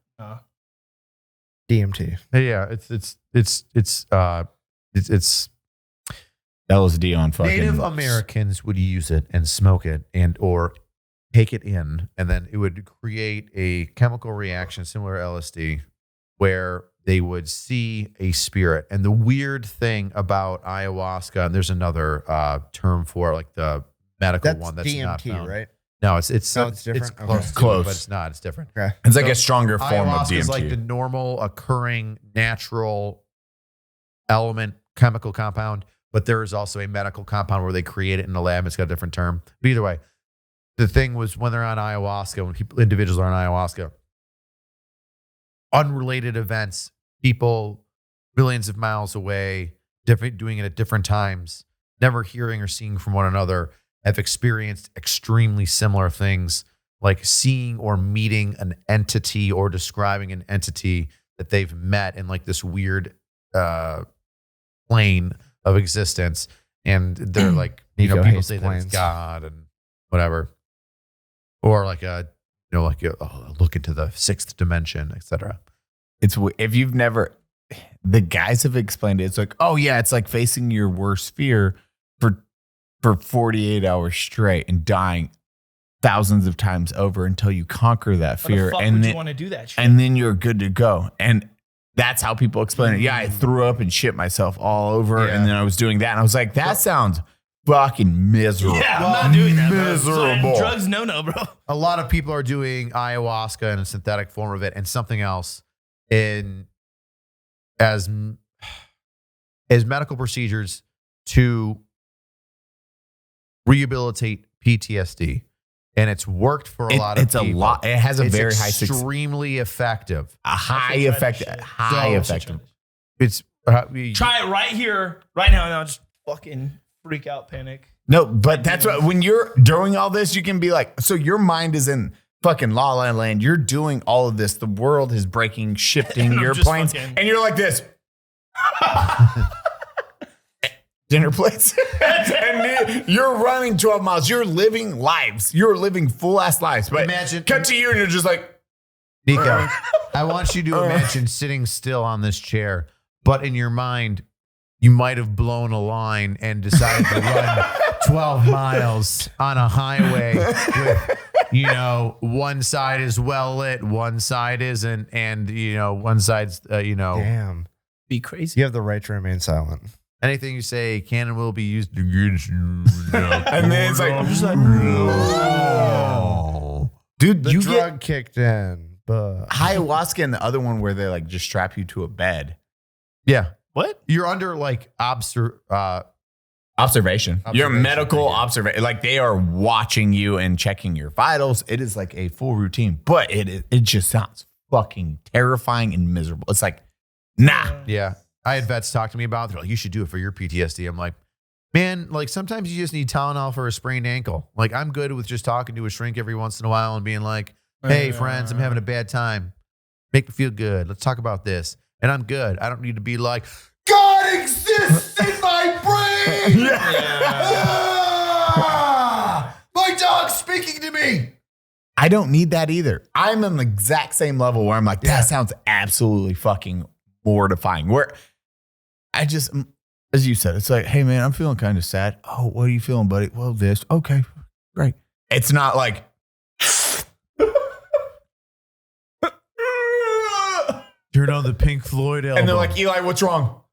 DMT. Yeah, it's LSD on fucking. Native Americans would use it and smoke it and or take it in, and then it would create a chemical reaction similar to LSD where they would see a spirit. And the weird thing about ayahuasca, and there's another term for it, like the medical That's one that's DMT, not found. right? No, it's No, it's different? close, Okay. to Close. it, but it's not. It's different. Okay. It's like So a stronger form of Ayahuasca DMT. is like the normal occurring natural element chemical compound, but there is also a medical compound where they create it in the lab. It's got a different term. But either way, the thing was when they're on ayahuasca, when individuals are on ayahuasca, unrelated events, people billions of miles away, doing it at different times, never hearing or seeing from one another, have experienced extremely similar things, like seeing or meeting an entity or describing an entity that they've met in like this weird plane of existence. And they're like, people say that it's God and whatever. Or like look into the sixth dimension, etc. It's if you've never, the guys have explained it. It's like, oh yeah, it's like facing your worst fear for 48 hours straight and dying thousands of times over until you conquer that fear. Why the fuck would you want to do that shit? And then you're good to go. And that's how people explain it. Yeah, I threw up and shit myself all over, and then I was doing that, and I was like, that sounds fucking miserable. Yeah, I'm not doing that, bro. Miserable. Drugs, no, bro. A lot of people are doing ayahuasca in a synthetic form of it and something else as medical procedures to rehabilitate PTSD. And it's worked for a lot of people. It's a lot. It has a very high extremely effective. A high effective. It's try it right here, right now, and I'll just fucking freak out, panic. No, but that's what, when you're doing all this, you can be like, so your mind is in fucking La La Land. You're doing all of this. The world is breaking, shifting your planes, and you're like this. Dinner plates. And you're running 12 miles. You're living lives. You're living full ass lives. But imagine, cut to you and you're just like, Nikko, I want you to imagine sitting still on this chair, but in your mind, you might have blown a line and decided to run 12 miles on a highway with, one side is well lit, one side isn't, and, one side's, Damn. Be crazy. You have the right to remain silent. Anything you say can and will be used against you. And then it's like, I'm just like, no. Dude, The you drug kicked in, but ayahuasca and the other one where they like just strap you to a bed. Yeah. What? You're under like Observation. Your medical observation. Like they are watching you and checking your vitals. It is like a full routine, but it just sounds fucking terrifying and miserable. It's like, nah. Yeah. I had vets talk to me about it. They're like, you should do it for your PTSD. I'm like, man, like sometimes you just need Tylenol for a sprained ankle. Like I'm good with just talking to a shrink every once in a while and being like, hey, friends, I'm having a bad time. Make me feel good. Let's talk about this. And I'm good. I don't need to be like, God exists in my brain. My dog's speaking to me. I don't need that either. I'm on the exact same level where I'm like, that sounds absolutely fucking mortifying. Where I just, as you said, it's like, hey man, I'm feeling kind of sad. Oh, what are you feeling, buddy? Well, this. Okay, great. It's not like, turn on the Pink Floyd album. and they're like, Eli, what's wrong?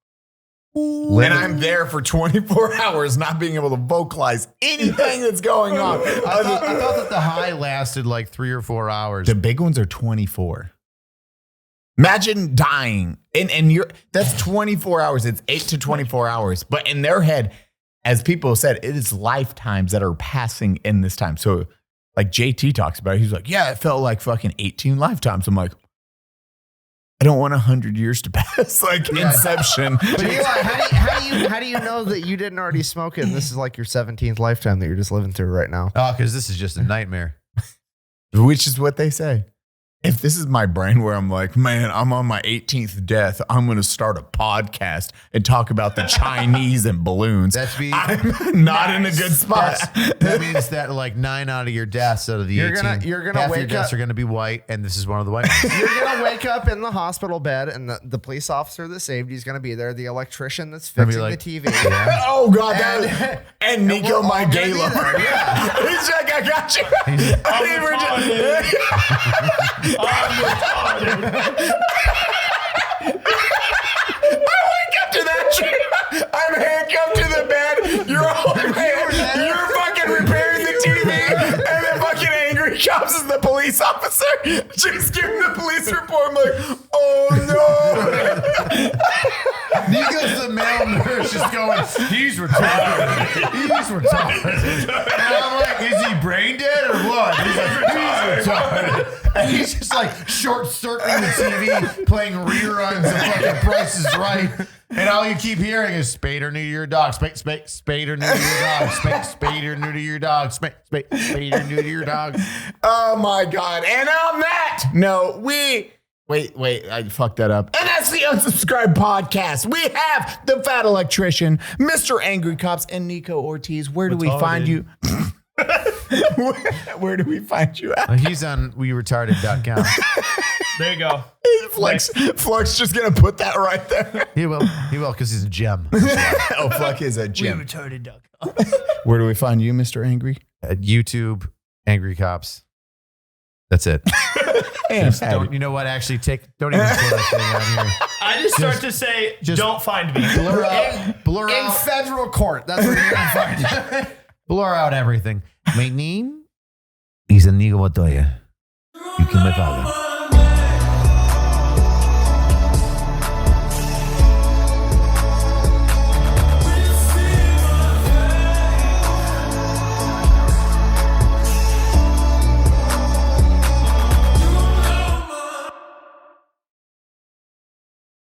And I'm there for 24 hours not being able to vocalize anything that's going on. I thought that the high lasted like 3 or 4 hours. The big ones are 24. Imagine dying and that's 24 hours. It's 8 to 24 hours. But in their head, as people said, it is lifetimes that are passing in this time. So like JT talks about it. He's like, yeah, it felt like fucking 18 lifetimes. I'm like, I don't want 100 years to pass. Like Inception. But Eli, how do you know that you didn't already smoke it? And this is like your 17th lifetime that you're just living through right now. Oh, because this is just a nightmare. Which is what they say. If this is my brain where I'm like, man, I'm on my 18th death, I'm going to start a podcast and talk about the Chinese and balloons. I'm not in a good spot. That means that like 9 out of your deaths out of the 18, you're gonna half wake your deaths up. are going to be white, and this is one of the white ones. You're going to wake up in the hospital bed, and the police officer that saved you's going to be there, the electrician that's fixing like, the TV. Oh, God. And Nico, my gay lover. Yeah. He's like, I got you. I'm retarded. I wake up to that tree. I'm handcuffed to the bed. You're holding my hand. You're fucking repairing the TV. And then fucking angry cops is the police officer. Just giving the police report. I'm like, oh no. Nico's the male nurse just going, he's retarded. He's retarded. And I'm like, is he brain dead or what? He's like, he's retarded. And he's just like short circuiting the TV, playing reruns of fucking Price is Right. And all you keep hearing is spade or neuter your dog, spade or neuter your dog, spade or neuter your dog, spade or neuter your dog. Oh my God. And on that, no, wait, I fucked that up. And that's the Unsubscribed podcast. We have the Fat Electrician, Mr. Angry Cops, and Nikko Ortiz. Where do we find you? Where do we find you at? He's on weretarded.com. There you go. Fluck's just gonna put that right there. He will, because he's a gem. Oh, Fluck is a gem. Retarded.com. Where do we find you, Mr. Angry? At YouTube, Angry Cops. That's it. And Don't, you know what? Actually, don't even put that thing out here. I just start to say, don't find me. Blur In out, federal court. That's where you're going to find it. blur out everything. My name is Inigo Montoya. You can my father.